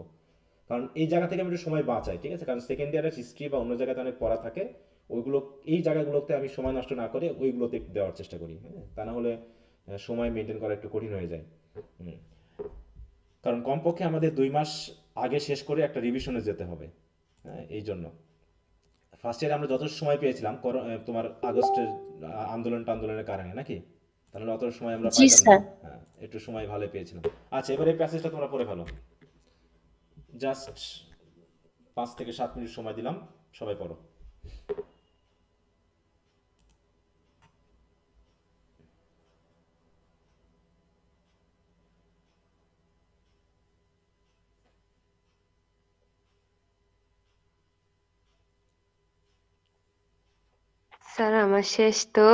কারণ এই জায়গা থেকে আমি একটু সময় বাঁচাই, ঠিক আছে? কারণ সেকেন্ড ইয়ারের হিস্ট্রি বা অন্য জায়গাতে অনেক পড়া থাকে, ওইগুলো এই জায়গাগুলোতে আমি সময় নষ্ট না করে ওইগুলোতে একটু দেওয়ার চেষ্টা করি। হ্যাঁ, তা না হলে সময় মেনটেন করা একটু কঠিন হয়ে যায়। হুম। কারণ কমপক্ষে আমাদের 2 মাস আগে শেষ করে একটা রিভিশনে যেতে হবে। হ্যাঁ, এই জন্য ফার্স্ট ইয়ারে আমরা যথেষ্ট সময় পেয়েছিলাম তোমার আগস্টের আন্দোলনের কারণে, নাকি? তাহলে অত সময় আমরা জি পাইতাম না। স্যার। হ্যাঁ, একটু সময় ভালো পেয়েছিলাম। আচ্ছা, এবারে এই প্যাসেজটা তোমরা পড়ে ফেলো। জাস্ট 5 থেকে 7 মিনিট সময় দিলাম, সবাই পড়ো। স্যার আমার শেষ তো,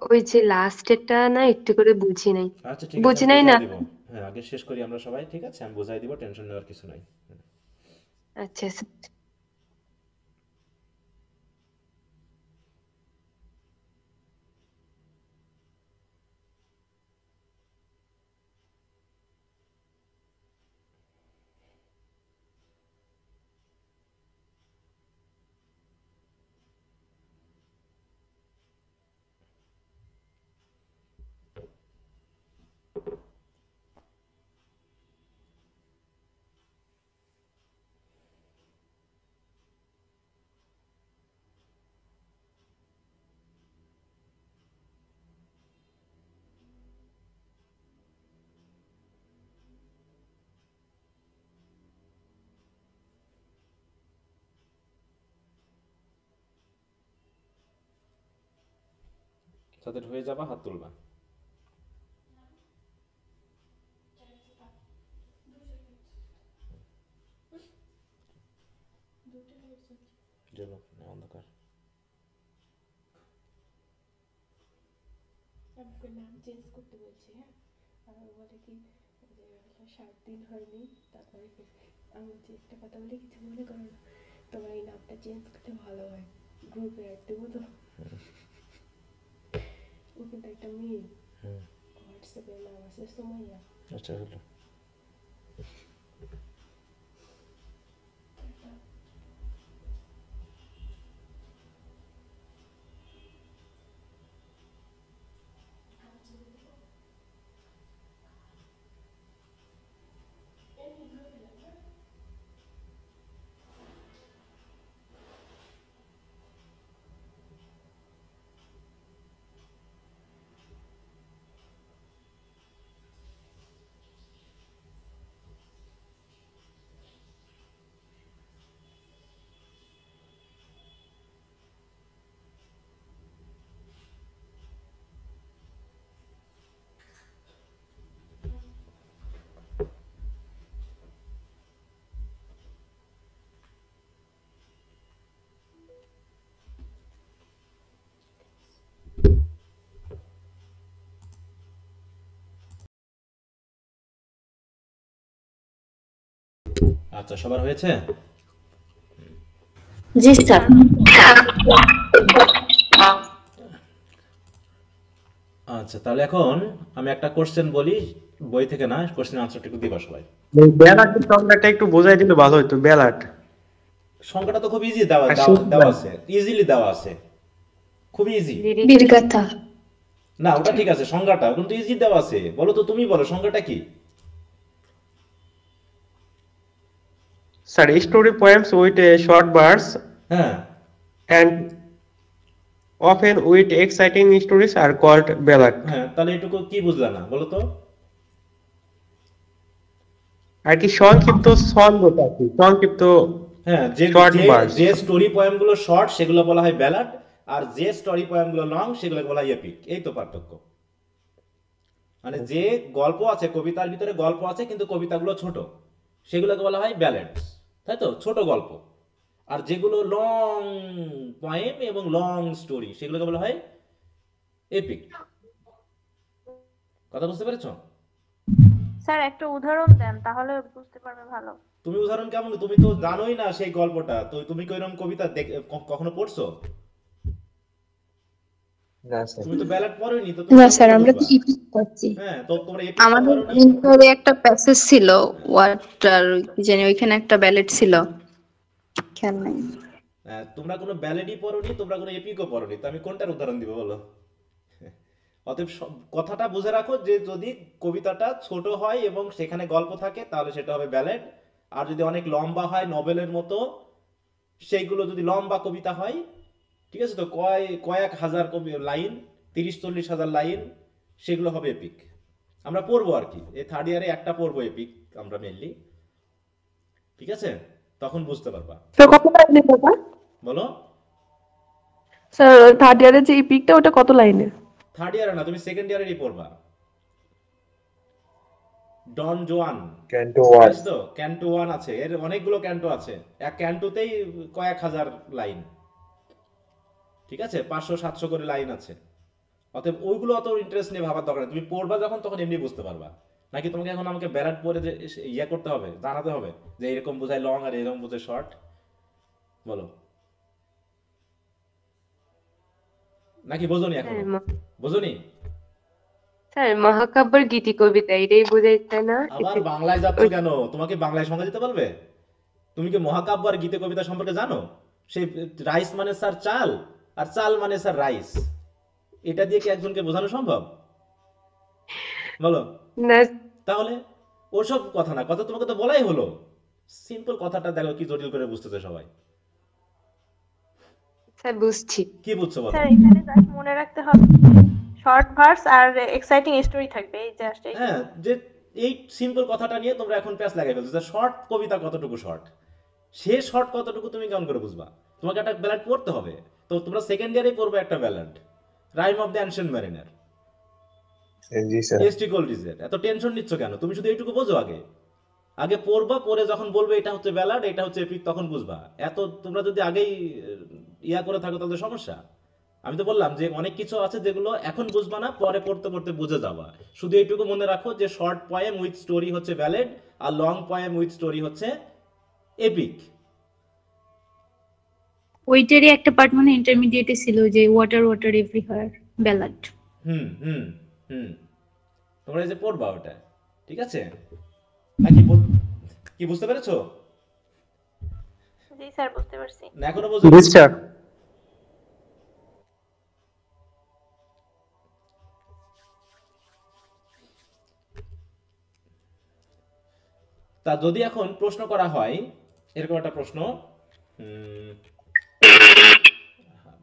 ওই যে লাস্টেরটা না একটু করে বুঝি নাই। আচ্ছা, ঠিক আছে, বুঝি আমি নাই না। বুঝাই দিব। হ্যাঁ, আগে শেষ করি আমরা সবাই, ঠিক আছে? আমি বুঝাই দিব, টেনশন নেওয়ার কিছু নাই। আচ্ছা স্যার। তাদের হয়ে যাবা, হাত তুলবা। চলো, অন্ধকার। আমাকে নাম চেঞ্জ করতে বলছে। হ্যাঁ, আর ও বলে কি যে 7 দিন হয়নি, তারপরে আমি যে একটা কথা বলে কিছু মনে করো না, তোমার এই নামটা চেঞ্জ করতে ভালো হয়, গ্রুপে অ্যাড দেবো তো। ও কিন্তু একটা মেয়ে, হোয়াটসঅ্যাপে নাম আছে সোমাইয়া। আচ্ছা, হলো। আচ্ছা, সবার হয়েছে? জি স্যার। আচ্ছা, তাহলে এখন আমি একটা কোশ্চেন বলি, বই থেকে না, কোশ্চেন আনসারটা একটু দিবা সবাই। বেলাটের সংজ্ঞাটা একটু বোঝাই দিলে ভালো হতো। বেলাট সংখ্যাটা তো খুব ইজি দেওয়া আছে, ইজিলি দেওয়া আছে, খুব ইজি। বীরগাথা। না, ওটা ঠিক আছে, সংজ্ঞাটা কিন্তু ইজি দেওয়া আছে। বলো তো, তুমি বলো সংজ্ঞাটা কি? Sir, story poems with short verse and often with exciting stories are called ballad. হ্যাঁ, তাহলে এটুকু কি বুঝলা না বলো তো? আর কি সংক্ষিপ্ত ছন্দটা কি? সংক্ষিপ্ত, হ্যাঁ, যে স্টোরি পোয়েম গুলো শর্ট সেগুলো বলা হয় ব্যালাড, আর যে স্টোরি পোয়েম গুলো লং সেগুলো বলা হয় এপিক। এই তো পার্থক্য। মানে যে গল্প আছে, কবিতার ভিতরে গল্প আছে কিন্তু কবিতাগুলো ছোট, সেগুলোকে বলা হয় ব্যালেডস, তাই তো? ছোট গল্প। আর যেগুলো লং পয়েম এবং লং স্টোরি সেগুলোকে বলা হয় এপিক। কথা বুঝতে পেরেছো? স্যার একটা উদাহরণ দেন তাহলে বুঝতে পারবে ভালো। তুমি উদাহরণ কেমন, তুমি তো জানোই না সেই গল্পটা, তো তুমি কি এরকম কবিতা কখনো পড়ছো? না স্যার। তুমি তো ব্যালেট পড়োনি, তো তুমি না কেমন স্যার করে আমরা তো বুঝবা? ইপিক করছি। হ্যাঁ, তো তোমরা এপিক আমাদের পড়ো না? ইন্টারে একটা প্যাসেজ ছিল ওয়াটার কি জানি ওইখানে একটা ব্যালেট ছিল খেয়াল নাই। তোমরা কোনো ব্যালেডই পড়োনি, তোমরা কোনো এপিকও পড়োনি, তো আমি কোনটার উদাহরণ দিব বলো? অতএব কথাটা বুঝে রাখো যে যদি কবিতাটা ছোট হয় এবং সেখানে গল্প থাকে তাহলে সেটা হবে ব্যালেড, আর যদি অনেক লম্বা হয় নভেলের মতো, সেইগুলো যদি লম্বা কবিতা হয়, ঠিক আছে, তো কয়েক হাজার লাইন, 30-40 হাজার লাইন, সেগুলো হবে এপিক। আমরা পড়বো আর কি, এই থার্ড ইয়ারে একটা পড়বো এপিক আমরা মেনলি, ঠিক আছে? তখন বুঝতে পারবা। স্যার কত লাইনের বাবা? বলো। স্যার থার্ড ইয়ারের যে ইপিকটা ওটা কত লাইনের? থার্ড ইয়ারে না, তুমি সেকেন্ড ইয়ারেরই পড়বা। ডন জোয়ান ক্যান্টো 1 তো ক্যান্টো 1 আছে, এর অনেকগুলো ক্যান্টো আছে, এক ক্যান্টোতেই কয়েক হাজার লাইন, ঠিক আছে, 500-700 করে লাইন আছে। অতএব ওইগুলো অত ইন্টারেস্ট নিয়ে ভাবার দরকার নেই, তুমি পড়বা যখন তখন এমনি বুঝতে পারবা। নাকি তোমাকে এখন আমাকে ব্যালেট পড়ে যে ইয়া করতে হবে, জানাতে হবে যে এরকম বোঝায় লং আর এরকম বোঝায় শর্ট? বলো, নাকি বোঝনি এখন? বোঝনি? স্যার মহাকাব্যের গীতি কবিতা এটাই বোঝাইছে না? আবার বাংলায় যাচ্ছ কেন? তোমাকে বাংলায় সংজ্ঞা দিতে পারবে? তুমি কি মহাকাব্য আর গীতি কবিতা সম্পর্কে জানো? সেই রাইস মানে স্যার চাল, আর চাল মানে স্যার রাইস, এটা দিয়ে কি একজনকে বোঝানো সম্ভব? বলো না। তাহলে ওসব কথা না, কথা তোমাকে তো বলাই হলো, সিম্পল কথাটা দেখো কি জটিল করে বুঝতেছে সবাই। স্যার বুঝছি। কি বুঝছো বলো? স্যার এখানে জাস্ট মনে রাখতে হবে শর্ট ভার্স আর এক্সাইটিং স্টোরি থাকবে, এই জাস্ট এই। হ্যাঁ, যে এই সিম্পল কথাটা নিয়ে তোমরা এখন প্যাচ লাগাই ফেলছো, শর্ট কবিতা কতটুকু শর্ট, সে শর্ট কতটুকু তুমি কেমন করে বুঝবা? তোমাকে একটা ব্যালেড পড়তে হবে, তো তোমরা সেকেন্ড ইয়ারে পড়বে একটা ballad, rime of the ancient mariner, জি স্যার। এসটি কোল্ডিজের। এত টেনশন নিচ্ছ কেন? তুমি শুধু এইটুকু বোঝো, আগে পড়বা, পরে যখন বলবে এটা হচ্ছে ব্যালাড, এটা হচ্ছে এপিক, তখন বুঝবা। এত তোমরা যদি আগেই ইয়া করে থাকো তাহলে সমস্যা। আমি তো বললাম যে অনেক কিছু আছে যেগুলো এখন বুঝবা না, পরে পড়তে পড়তে বুঝে যাবা। শুধু এইটুকু মনে রাখো যে শর্ট পয়েম উইথ স্টোরি হচ্ছে ব্যালেড, আর লং পয়েম উইথ স্টোরি হচ্ছে এপিক। ওইটারই একটা পার্ট মানে ইন্টারমিডিয়েটে ছিল যে ওয়াটার ওয়াটার এভরিহোয়ার ব্যালাড। হুম হুম হুম, তোমরা এই যে পড়বা ওটা, ঠিক আছে? নাকি কি বুঝতে পেরেছো? জি স্যার বুঝতে পারছি। না এখনো বুঝো? জি স্যার। তা যদি এখন প্রশ্ন করা হয়, এরকম একটা প্রশ্ন,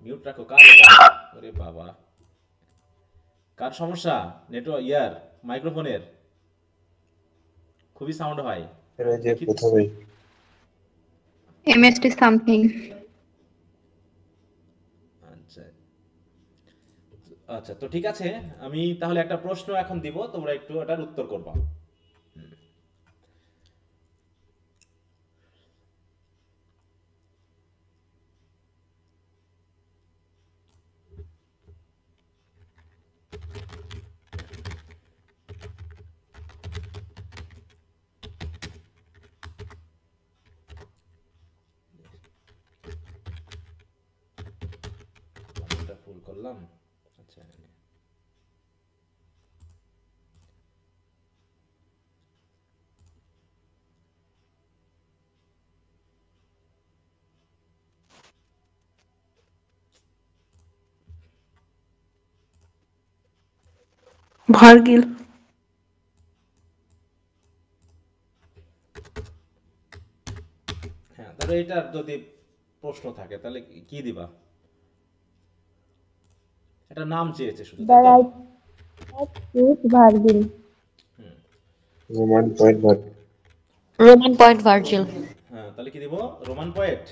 মিউট রাখো। কার? ওরে বাবা, কার সমস্যা? নেটওয়ার্ক ইয়ার মাইক্রোফোনের খুবই সাউন্ড হয়। এরা যে প্রথমেই এমএসটি সামথিং। আচ্ছা আচ্ছা, তো ঠিক আছে, আমি তাহলে একটা প্রশ্ন এখন দিব, তোমরা একটু এটার উত্তর করবা। ফুল করলাম। আচ্ছা, ভার্গিল। হ্যাঁ, তাহলে এটার যদি প্রশ্ন থাকে তাহলে কি দিবা? এটা নাম চেয়েছে শুধু, Virgil. Roman point Virgil. Roman point Virgil. হ্যাঁ, তাহলে কি দিব? Roman poet.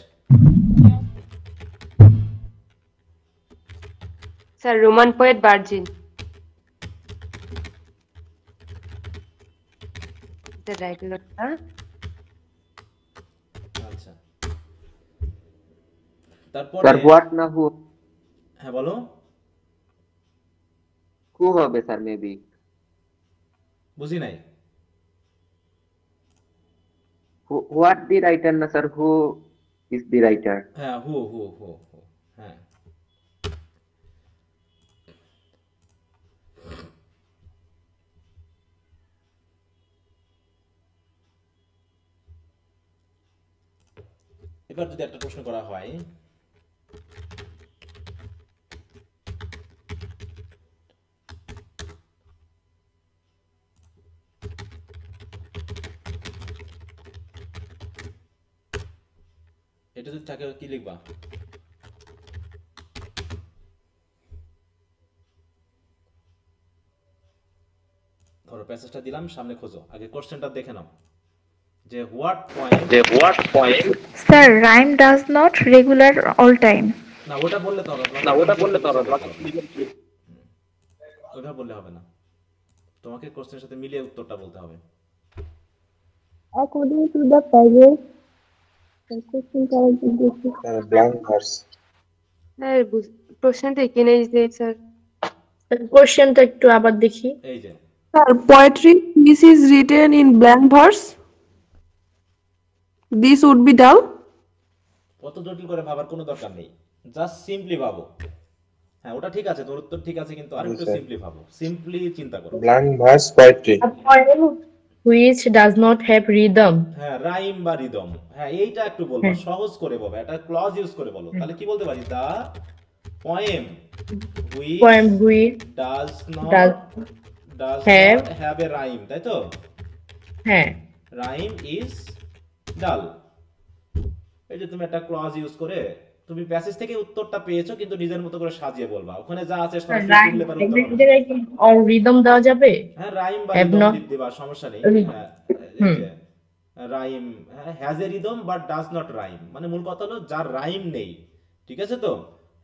Sir Roman poet Virgil. এটা রাইট লোটটা। আচ্ছা, তারপরে স্যার হোয়াট না হু? হ্যাঁ বলো। হু হবে স্যার মেবি। বুঝি নাই। হোয়াট দি রাইটার না sir, who is the writer? হ্যাঁ হু হু হু হু হ্যাঁ। এবার যদি একটা প্রশ্ন করা হয়, এটা যদি থাকে কি লিখবা? ধরো প্যাসেজটা দিলাম, সামনে খোঁজো, আগে কোশ্চেনটা দেখে নাও যে what point. Sir rhyme does not regular all time. না ওটা বললে তো হবে না, ওটা বললে হবে না, তোমাকে কোশ্চেনের সাথে মিলিয়ে উত্তরটা বলতে হবে। According to the passage, blank verse. Sir প্রশ্নটা এখানে যে স্যার কোশ্চেনটা একটু আবার দেখি। এই যে Sir, poetry piece is written in blank verse. This would be dull. কত জটিল করে ভাবার কোনো দরকার নেই, জাস্ট সিম্পলি ভাবো। হ্যাঁ ওটা ঠিক আছে, তোর উত্তর ঠিক আছে, কিন্তু আরেকটু সিম্পলি ভাবো, সিম্পলি চিন্তা করো। Blank verse poetry. Which does not have rhythm. হ্যাঁ রাইম বা রিদম, হ্যাঁ এইটা একটু বলবো সহজ করে বলো, এটা ক্লজ ইউজ করে বলো, তাহলে কি বলতে পারি? দা poem which does not have a rhyme, তাই তো? হ্যাঁ rhyme is dull। এই যে তুমি একটা ক্লজ ইউজ করে তুমি প্যাসেজ থেকে উত্তরটা পেয়েছো, কিন্তু নিজের মতো করে সাজিয়ে বলবা, ওখানে যা আছে সরাসরি বললে পারো উত্তর হবে। আর রিদম দেওয়া যাবে? হ্যাঁ রাইম বা রিদম দিবা, সমস্যা নেই। হ্যাঁ এই যে rhyme has a rhythm but does not rhyme, মানে মূল কথা হলো যার রাইম নেই, ঠিক আছে তো?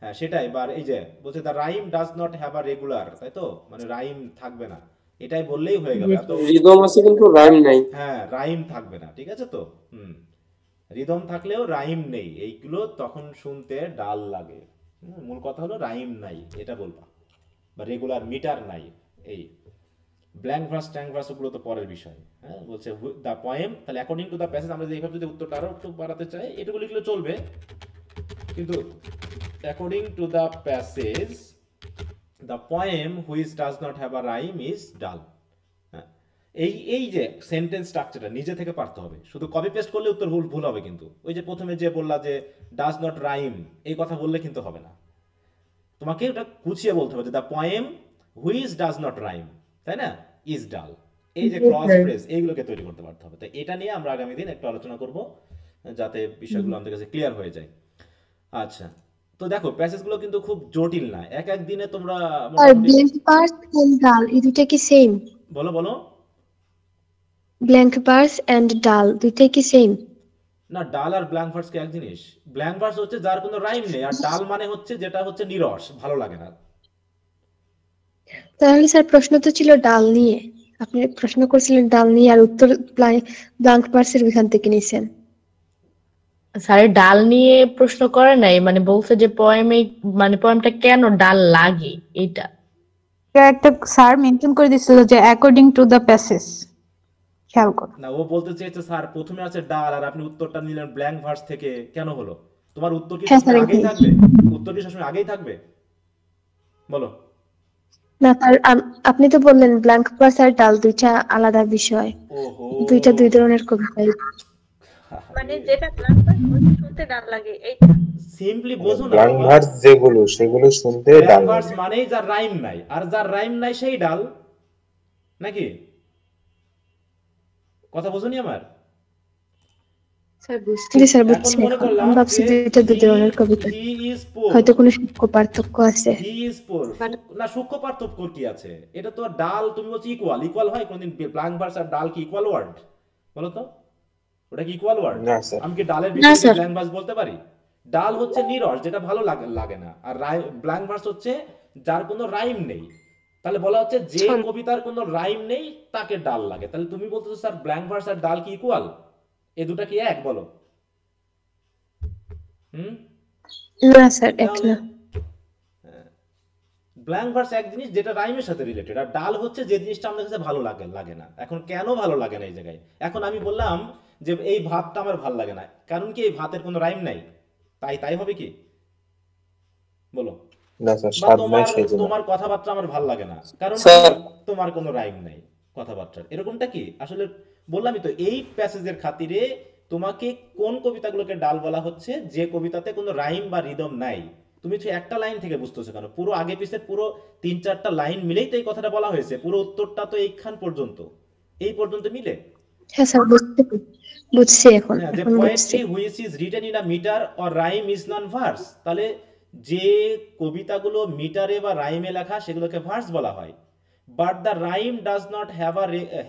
হ্যাঁ সেটাই। এবার এই যে বলছে the rhyme does not have a regular, তাই তো? মানে রাইম থাকবে না, এটাই বললেই হয়ে গেল। তো রিদম আছে কিন্তু রাইম নাই। হ্যাঁ রাইম থাকবে না, ঠিক আছে তো? রিদম থাকলেও রাইম নেই, এইগুলো তখন শুনতে ডাল লাগে। মূল কথা হলো রাইম নাই, এটা বলবা, বা রেগুলার মিটার নাই। এই ব্ল্যাঙ্ক ভার্স ট্যাঙ্ক ভার্স ওগুলো তো পরের বিষয়। হ্যাঁ বলছে দ্য পয়েম, তাহলে অ্যাকর্ডিং টু দ্য প্যাসেজ, আমরা এইভাবে যদি উত্তরটা আরো একটু বাড়াতে চাই এটুকু লিখলে চলবে, কিন্তু according to the passage the poem which does not have a rhyme is dull. এই যে সেন্টেন্স স্ট্রাকচারটা নিজে থেকে পারতে হবে, শুধু কপি পেস্ট করলে উত্তর ভুল হবে। কিন্তু ওই যে প্রথমে যে বললা যে ডাজ নট রাইম, এই কথা বললে কিন্তু হবে না, তোমাকে ওটা গুছিয়ে বলতে হবে যে the poem which does not rhyme, তাই না, ইজ ডাল। এই যে ক্লজ ফ্রেজ এইগুলোকে তৈরি করতে পারতে হবে। তাই এটা নিয়ে আমরা আগামী দিন একটু আলোচনা করব, যাতে বিষয়গুলো আমাদের কাছে ক্লিয়ার হয়ে যায়। আচ্ছা তো দেখো প্যাসেজগুলো কিন্তু খুব জটিল না, এক এক দিনে তোমরা ব্ল্যাঙ্ক ভার্স এন্ড ডাল এই দুটো কি সেম? বলো বলো। ব্ল্যাঙ্ক ভার্স এন্ড ডাল দুটো কি সেম? না ডাল আর ব্ল্যাঙ্ক ভার্স কি এক জিনিস? ব্ল্যাঙ্ক ভার্স হচ্ছে যার কোনো রাইম নেই, আর ডাল মানে হচ্ছে যেটা হচ্ছে নিরস, ভালো লাগে না। তাহলে স্যার প্রশ্ন তো ছিল ডাল নিয়ে, আপনি প্রশ্ন করেছিলেন ডাল নিয়ে, আর উত্তর ব্ল্যাঙ্ক ভার্সের ওইখান থেকে নিয়েছেন। স্যার ডাল নিয়ে প্রশ্ন করে নাই, মানে বলছে যে পয়েমে, মানে পয়েমটা কেন ডাল লাগে এইটা একটা স্যার মেনশন করে দিছিল যে অ্যাকর্ডিং টু দ্য প্যাসেজ, খেয়াল করো না। ও বলতে চেয়েছে স্যার প্রথমে আছে ডাল আর আপনি উত্তরটা নিলেন ব্ল্যাঙ্ক ভার্স থেকে, কেন হলো? তোমার উত্তর কি সবসময় আগেই থাকবে? উত্তর কি সবসময় আগেই থাকবে? বলো না স্যার, আপনি তো বললেন ব্ল্যাঙ্ক ভার্স আর ডাল দুইটা আলাদা বিষয়, দুইটা দুই ধরনের কবিতা। মানে যেটা ব্ল্যাঙ্ক ভার্স ওটা শুনতে ডাল লাগে, এইটা সিম্পলি বোঝো না। ব্ল্যাঙ্ক ভার্স যেগুলো সেগুলো শুনতে ডাল ব্ল্যাঙ্ক ভার্স মানেই যার রাইম নাই, আর যার রাইম নাই সেই ডাল, নাকি? কথা বোঝোনি আমার? স্যার বুঝছি, স্যার বুঝছি। আমি ভাবছি দুইটা দুই ধরনের কবিতা, হয়তো কোনো সূক্ষ্ম পার্থক্য আছে। না সূক্ষ্ম পার্থক্য কি আছে? এটা তো ডাল, তুমি বলছো ইকুয়াল, ইকুয়াল হয় কোনদিন? ব্ল্যাঙ্ক ভার্স আর ডাল কি ইকুয়াল ওয়ার্ড? বলো তো, ওটা কি ইকুয়াল ওয়ার্ড? আমি কি ডালের বিপরীতে ব্ল্যাঙ্ক ভার্স বলতে পারি? ডাল হচ্ছে নিরস, যেটা ভালো লাগে না, আর ব্ল্যাঙ্ক ভার্স হচ্ছে যার কোনো রাইম নেই। তাহলে বলা হচ্ছে যে কবিতার কোনো রাইম নেই তাকে ডাল লাগে। তাহলে তুমি বলতেছো স্যার ব্ল্যাঙ্ক ভার্স আর ডাল কি ইকুয়াল? এই দুটা কি এক? বলো। না স্যার এক না। ব্ল্যাঙ্ক ভার্স এক জিনিস যেটা রাইমের সাথে রিলেটেড, আর ডাল হচ্ছে যে জিনিসটা আমাদের কাছে ভালো লাগে না। এখন কেন ভালো লাগে না এই জায়গায়? এখন আমি বললাম যে এই ভাতটা আমার ভালো লাগে না, কারণ কি এই ভাতের কোনো রাইম নাই, তাই হবে কি বলো? না স্যার, স্বাদ নাই সেজন্য। তোমার কথাবার্তা আমার ভালো লাগে না, কারণ তোমার কোনো রাইম নাই কথাবার্তার। এরকমটা কি আসলে বললামই তো, এই প্যাসেজের খাতিরে তোমাকে কোন কবিতাগুলোকে ডাল বলা হচ্ছে? যে কবিতাতে কোনো রাইম বা রিদম নাই। তুমি তো একটা লাইন থেকে বুঝতেছো কেন? পুরো আগে পিছে পুরো 3-4টা লাইন মিলেই তো এই কথাটা বলা হয়েছে। পুরো উত্তরটা তো এইখান পর্যন্ত, এই পর্যন্ত মিলে। হ্যাঁ স্যার বুঝছি এখন। যে poetry which is written in a metre or rhyme is non verse, তাহলে যে কবিতাগুলো মিটারে বা রাইমে লেখা সেগুলোকে ভার্স বলা হয়। But the rhyme does not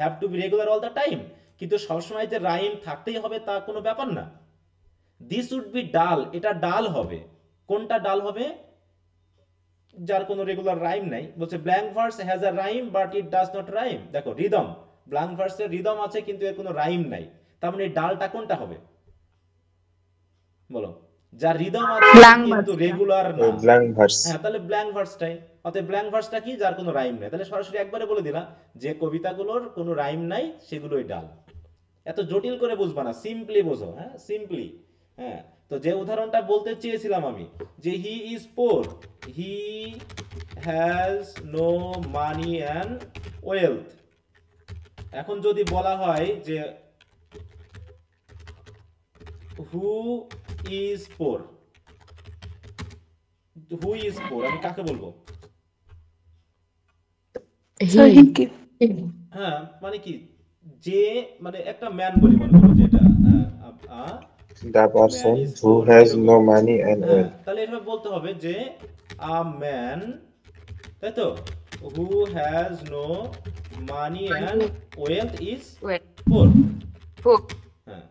have to be regular all the time, কিন্তু সবসময় যে রাইম থাকতেই হবে তা কোনো ব্যাপার না। দিস উড বি ডাল, এটা ডাল হবে। কোনটা ডাল হবে? যার কোনো রেগুলার রাইম নাই। বলছে blank verse has a rhyme but it does not rhyme. দেখো রিদম, ব্ল্যাঙ্ক ভার্সের রিদম আছে কিন্তু এর কোনো রাইম নাই, তার মানে ডালটা কোনটা হবে বলো? যার রিদম আছে কিন্তু রেগুলার না, ব্ল্যাঙ্ক ভার্স। হ্যাঁ, তাহলে ব্ল্যাঙ্ক ভার্সটাই। অতএব ব্ল্যাঙ্ক ভার্সটা কি? যার কোনো রাইম নাই। তাহলে সরাসরি একবারে বলে দিলাম যে কবিতাগুলোর কোনো রাইম নাই সেগুলোই ডাল। এত জটিল করে বুঝবা না, সিম্পলি বোঝো। হ্যাঁ, সিম্পলি। হ্যাঁ, তো যে উদাহরণটা বলতে চেয়েছিলাম আমি, যে he is poor, he has no money and wealth. এখন যদি বলা হয় যে who is poor, who is poor, আমি কাকে বলবো? হ্যাঁ, মানে কি? যে মানে একটা ম্যান বলি মনে করো, যেটা the person who has no money and wealth, তাহলে এভাবে বলতে হবে যে a man, তাই তো, who has no money and wealth is poor। হ্যাঁ,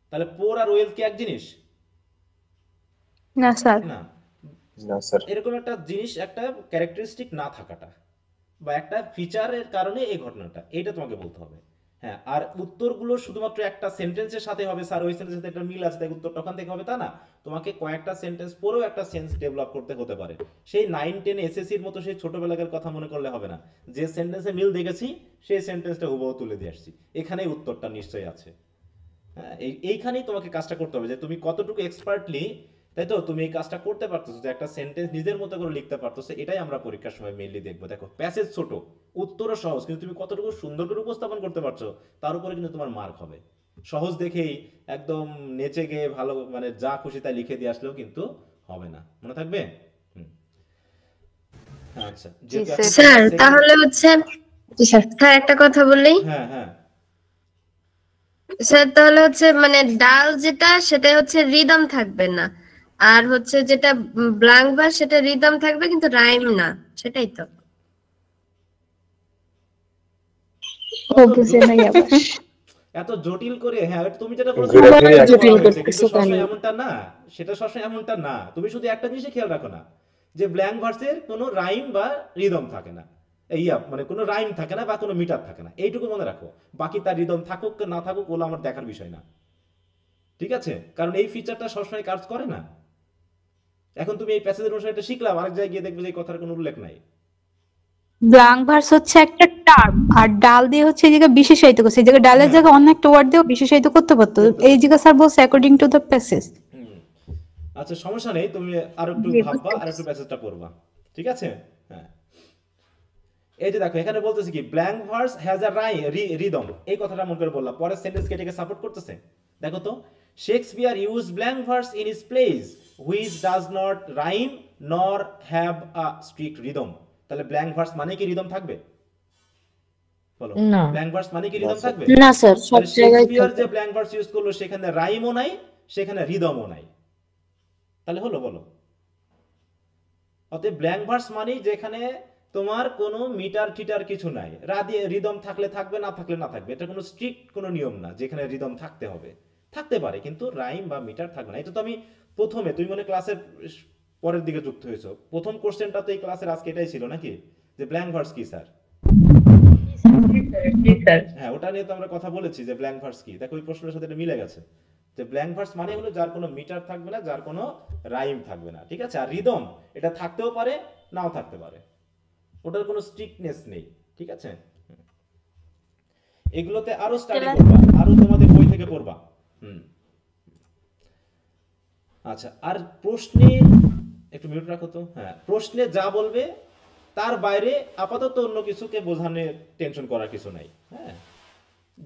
তাহলে পোর আর ওয়েলথ কি এক জিনিস? না স্যার। না স্যার। এরকম একটা জিনিস, একটা ক্যারেক্টারিস্টিক না থাকাটা বা একটা ফিচারের কারণে এই ঘটনাটা, এইটা তোমাকে বলতে হবে। হ্যাঁ, আর উত্তরগুলো শুধুমাত্র একটা সেন্টেন্সের সাথে হবে স্যার, ওই সেন্টেন্সের সাথে একটা মিল আছে তাই উত্তরটা ওখান থেকে হবে তা না। তোমাকে কয়েকটা সেন্টেন্স পরেও একটা সেন্স ডেভেলপ করতে হতে পারে। সেই 9-10 এসএসসির মতো সেই ছোটবেলাকার কথা মনে করলে হবে না। যে সেন্টেন্সে মিল দেখেছি সেই সেন্টেন্সটা হুবহু তুলে দিয়ে আসছি, এখানেই উত্তরটা নিশ্চয়ই আছে। হ্যাঁ, এইখানেই তোমাকে কাজটা করতে হবে যে তুমি কতটুকু এক্সপার্টলি, তাই তো, তুমি এই কাজটা করতে পারতেছো, যে একটা সেন্টেন্স নিজের মতো করে লিখতে পারতেছো। এটাই আমরা পরীক্ষার সময় মেইনলি দেখবো। দেখো প্যাসেজ ছোট, উত্তরও সহজ, কিন্তু তুমি কতটুকু সুন্দর করে উপস্থাপন করতে পারছো তার উপরে কিন্তু তোমার মার্ক হবে। সহজ দেখেই একদম নেচে গিয়ে ভালো মানে যা খুশি তাই লিখে দিয়ে আসলেও কিন্তু হবে না, মনে থাকবে? আচ্ছা স্যার, তাহলে হচ্ছে স্যার একটা কথা বললেই। হ্যাঁ হ্যাঁ স্যার, তাহলে হচ্ছে মানে ডাল যেটা সেটা হচ্ছে রিদম থাকবে না, আর হচ্ছে যেটা ব্ল্যাঙ্ক ভার্স সেটা রিদম থাকবে কিন্তু রাইম না, সেটাই তো? এত জটিল করে? হ্যাঁ, তুমি যেটা বলছো এমনটা না, সেটা সবসময় এমনটা না। তুমি শুধু একটা জিনিস খেয়াল রাখো না, যে ব্ল্যাঙ্ক ভার্সের কোনো রাইম বা রিদম থাকে না, মানে কোনো রাইম থাকে না বা কোনো মিটার থাকে না, এইটুকু মনে রাখো। বাকি তার রিদম থাকুক না থাকুক ওগুলো আমার দেখার বিষয় না, ঠিক আছে? কারণ এই ফিচারটা সবসময় কাজ করে না। এখন তুমি এই প্যাসেজের অনুসারে এটা শিখলাম, আরেক জায়গায় গিয়ে দেখবে যে এই কথার কোনো উল্লেখ নাই। ব্ল্যাঙ্ক ভার্স হচ্ছে একটা টার্ম, আর ডাল দিয়ে হচ্ছে এই জায়গায় বিশেষায়িত করছে। এই জায়গায় ডালের জায়গায় অন্য একটা ওয়ার্ড দিয়েও বিশেষায়িত করতে পারতো। এই জায়গায় স্যার বলছে অ্যাকর্ডিং টু দ্য প্যাসেজ। আচ্ছা, সমস্যা নেই, তুমি আরো একটু ভাববা আর একটু প্যাসেজটা পড়বা, ঠিক আছে? হ্যাঁ, এই যে দেখো এখানে বলতেছে কি, blank verse has a rhythm, এই কথাটা মনে করে বললাম। পরের সেন্টেন্স কে এটাকে সাপোর্ট করতেছে, দেখো তো। Shakespeare use blank verse in his plays which does not rhyme nor have a strict rhythm. তাহলে ব্ল্যাঙ্ক ভার্স মানে কি রিদম থাকবে বলো? ব্ল্যাঙ্ক ভার্স মানে কি রিদম থাকবে? না স্যার, সব জায়গায় শেক্সপিয়ার যে ব্ল্যাঙ্ক ভার্স ইউজ করলো সেখানে রাইমও নাই, সেখানে রিদমও নাই, তাহলে হলো বলো? অতএব ব্ল্যাঙ্ক ভার্স মানে যেখানে তোমার কোনো মিটার টিটার কিছু নাই, রিদম থাকলে থাকবে, না থাকলে না থাকবে, এটা কোনো স্ট্রিক্ট কোনো নিয়ম না যেখানে রিদম থাকতে হবে। থাকতে পারে কিন্তু রাইম বা মিটার থাকবে না। এটা তো আমি প্রথমে, তুমি মনে ক্লাসের পরের দিকে যুক্ত হয়েছো, প্রথম কোশ্চেনটা তো এই ক্লাসের আজকে এটাই ছিল নাকি, যে ব্ল্যাঙ্ক ভার্স কি স্যার? হ্যাঁ, ওটা নিয়ে তো আমরা কথা বলেছি যে ব্ল্যাঙ্ক ভার্স কি। দেখো ওই প্রশ্নের সাথে এটা মিলে গেছে। যে ব্ল্যাঙ্ক ভার্স মানে হলো যার কোনো মিটার থাকবে না, যার কোনো রাইম থাকবে না, ঠিক আছে। আর রিদম এটা থাকতেও পারে নাও থাকতে পারে, ওটার কোনো স্ট্রিক্টনেস নেই, ঠিক আছে। এগুলোতে আরো স্টাডি করবা, আরো তোমাদের বই থেকে পড়বা। আচ্ছা, আর প্রশ্নে একটু মিউট রাখো তো। হ্যাঁ, প্রশ্নে যা বলবে তার বাইরে আপাতত অন্য কিছুকে বোঝানো টেনশন করার কিছু নাই। হ্যাঁ,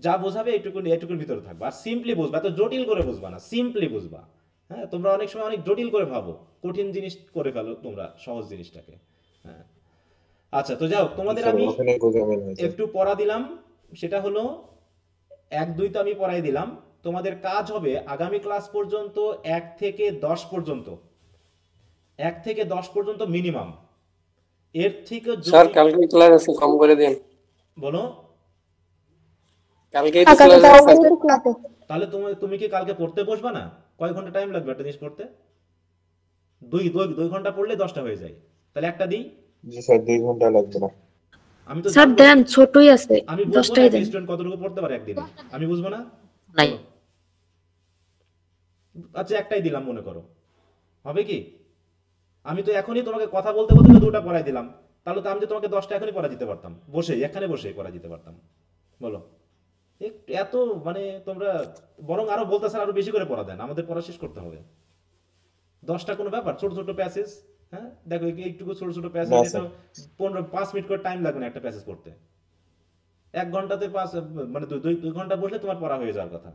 যা বোঝাবে এটুকুর ভিতরে থাকবা, আর সিম্পলি বুঝবা, এত জটিল করে বুঝবা না, সিম্পলি বুঝবা। হ্যাঁ, তোমরা অনেক সময় অনেক জটিল করে ভাবো, কঠিন জিনিস করে ফেলো তোমরা সহজ জিনিসটাকে। হ্যাঁ, আচ্ছা, তো যাও, তোমাদের আমি একটু পড়া দিলাম, সেটা হলো 1, 2 তো আমি পড়াই দিলাম। তোমাদের কাজ হবে আগামী ক্লাস পর্যন্ত 1 থেকে 10 পর্যন্ত, 1 থেকে 10 পর্যন্ত মিনিমাম। এর থেকে স্যার কালকে ক্লাস আছে, কম করে দেন। বলো, কালকে তো ক্লাস আছে। তাহলে তুমি কি কালকে পড়তে বসবা না? কয় ঘন্টা টাইম লাগবে একটা জিনিস পড়তে? 2 ঘন্টা পড়লে 10টা হয়ে যায়, তাহলে একটা দিই। জি স্যার, 2 ঘন্টা লাগবে না। আমি তো স্যার দেন, ছোটই আছে, আমি 10টাই দেন। স্টুডেন্ট কতটুকু পড়তে পারে একদিনে, আমি বুঝবো না? নাই। আচ্ছা, একটাই দিলাম মনে করো, হবে কি? আমি তো এখনই তোমাকে কথা বলতে বলতে 2টা পড়াই দিলাম, তাহলে তো আমি তো তোমাকে 10টা এখনই পড়া দিতে পারতাম, এখানে বসেই পড়া দিতে পারতাম। বলো, এত মানে তোমরা বরং আরো বলতে স্যার আরো বেশি করে পড়া দেন, আমাদের পড়া শেষ করতে হবে। 10টা কোনো ব্যাপার? ছোট ছোট প্যাসেজ। হ্যাঁ, দেখো একটু ছোট ছোট প্যাসেজ, এটা 5 মিনিট করে টাইম লাগবে না একটা প্যাসেজ পড়তে। 1 ঘন্টাতে মানে 2 ঘন্টা বসলে তোমার পড়া হয়ে যাওয়ার কথা।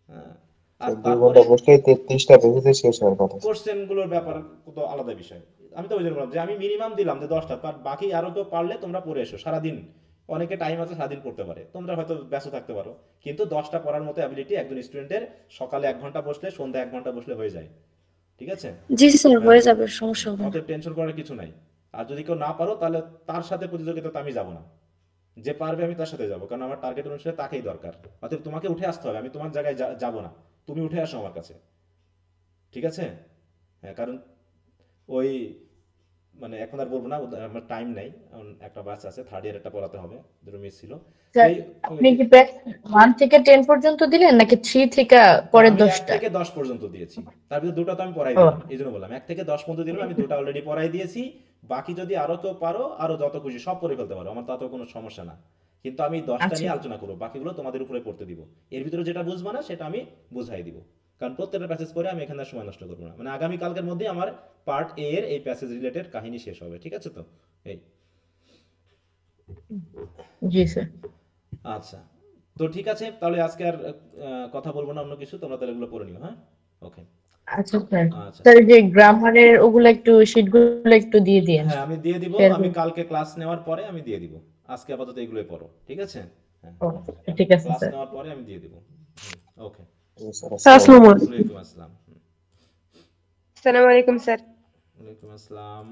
হ্যাঁ, আর 2 ঘন্টা বসলে 33টা পেজে শেষ হওয়ার কথা। কোশ্চেন গুলোর ব্যাপার তো আলাদা বিষয়। আমি তো ওই জন্য বললাম যে আমি মিনিমাম দিলাম যে 10টা, বাকি আরো কেউ পারলে তোমরা পড়ে এসো সারাদিন। অনেকে টাইম আছে সারাদিন পড়তে পারে, তোমরা হয়তো ব্যস্ত থাকতে পারো, কিন্তু 10টা পড়ার মতো অ্যাবিলিটি একজন স্টুডেন্টের সকালে 1 ঘন্টা বসলে, সন্ধ্যা 1 ঘন্টা বসলে হয়ে যায়, ঠিক আছে? জি স্যার, হয়ে যাবে, সমস্যা হবে না। অতএব টেনশন করার কিছু নাই। আর যদি কেউ না পারো তাহলে তার সাথে প্রতিযোগিতাতে আমি যাব না, যে পারবে আমি তার সাথে যাব, কারণ আমার টার্গেট অনুসারে তাকেই দরকার। অতএব তোমাকে উঠে আসতে হবে, আমি তোমার জায়গায় যাব না, তুমি উঠে আসো আমার কাছে, ঠিক আছে? হ্যাঁ, কারণ ওই মানে এখন আর বলবো না, আমার টাইম নাই, একটা বাস আছে, 3rd ইয়ার একটা পড়াতে হবে, দুটো মিস ছিল। আপনি কি 1 থেকে 10 পর্যন্ত দিলেন নাকি 3 থেকে পরে 10টা? 1 থেকে 10 পর্যন্ত দিয়েছি, তার ভিতরে 2টা তো আমি পড়াই দিলাম, এইজন্য বললাম 1 থেকে 10 পর্যন্ত দিলাম, আমি 2টা অলরেডি পড়াই দিয়েছি। বাকি যদি আরো কেউ পারো, আরো যত খুশি সব পড়ে ফেলতে পারো, আমার তাতেও কোনো সমস্যা না, কিন্তু আমি 10টা নিয়ে আলোচনা করব, বাকিগুলো তোমাদের উপরে পড়তে দিব। এর ভিতরে যেটা বুঝবা না সেটা আমি বুঝাই দিব, কারণ প্রত্যেকটা প্যাসেজ করে আমি এখানে সময় নষ্ট করবো না। মানে আগামী কালকের মধ্যে আমার পার্ট এ এর এই প্যাসেজ রিলেটেড কাহিনী শেষ হবে, ঠিক আছে? তো এই জি স্যার। আচ্ছা, তো ঠিক আছে, তাহলে আজকে আর কথা বলবো না অন্য কিছু, তোমরা তাহলে এগুলো পড়ে নিও। হ্যাঁ, ওকে। আচ্ছা স্যার, স্যার যে গ্রামারের ওগুলো একটু শীটগুলো একটু দিয়ে দিন। হ্যাঁ, আমি দিয়ে দিব, আমি কালকে ক্লাস নেওয়ার পরে আমি দিয়ে দিব। আজকে আপাতত এগুলোই পড়ো, ঠিক আছে? হ্যাঁ, ঠিক আছে ক্লাস স্যার। নেওয়ার পরে আমি দিয়ে দিব। ওকে, আসসালামু আলাইকুম। আসসালাম। আসসালামু আলাইকুম স্যার। ওয়ালাইকুম আসসালাম।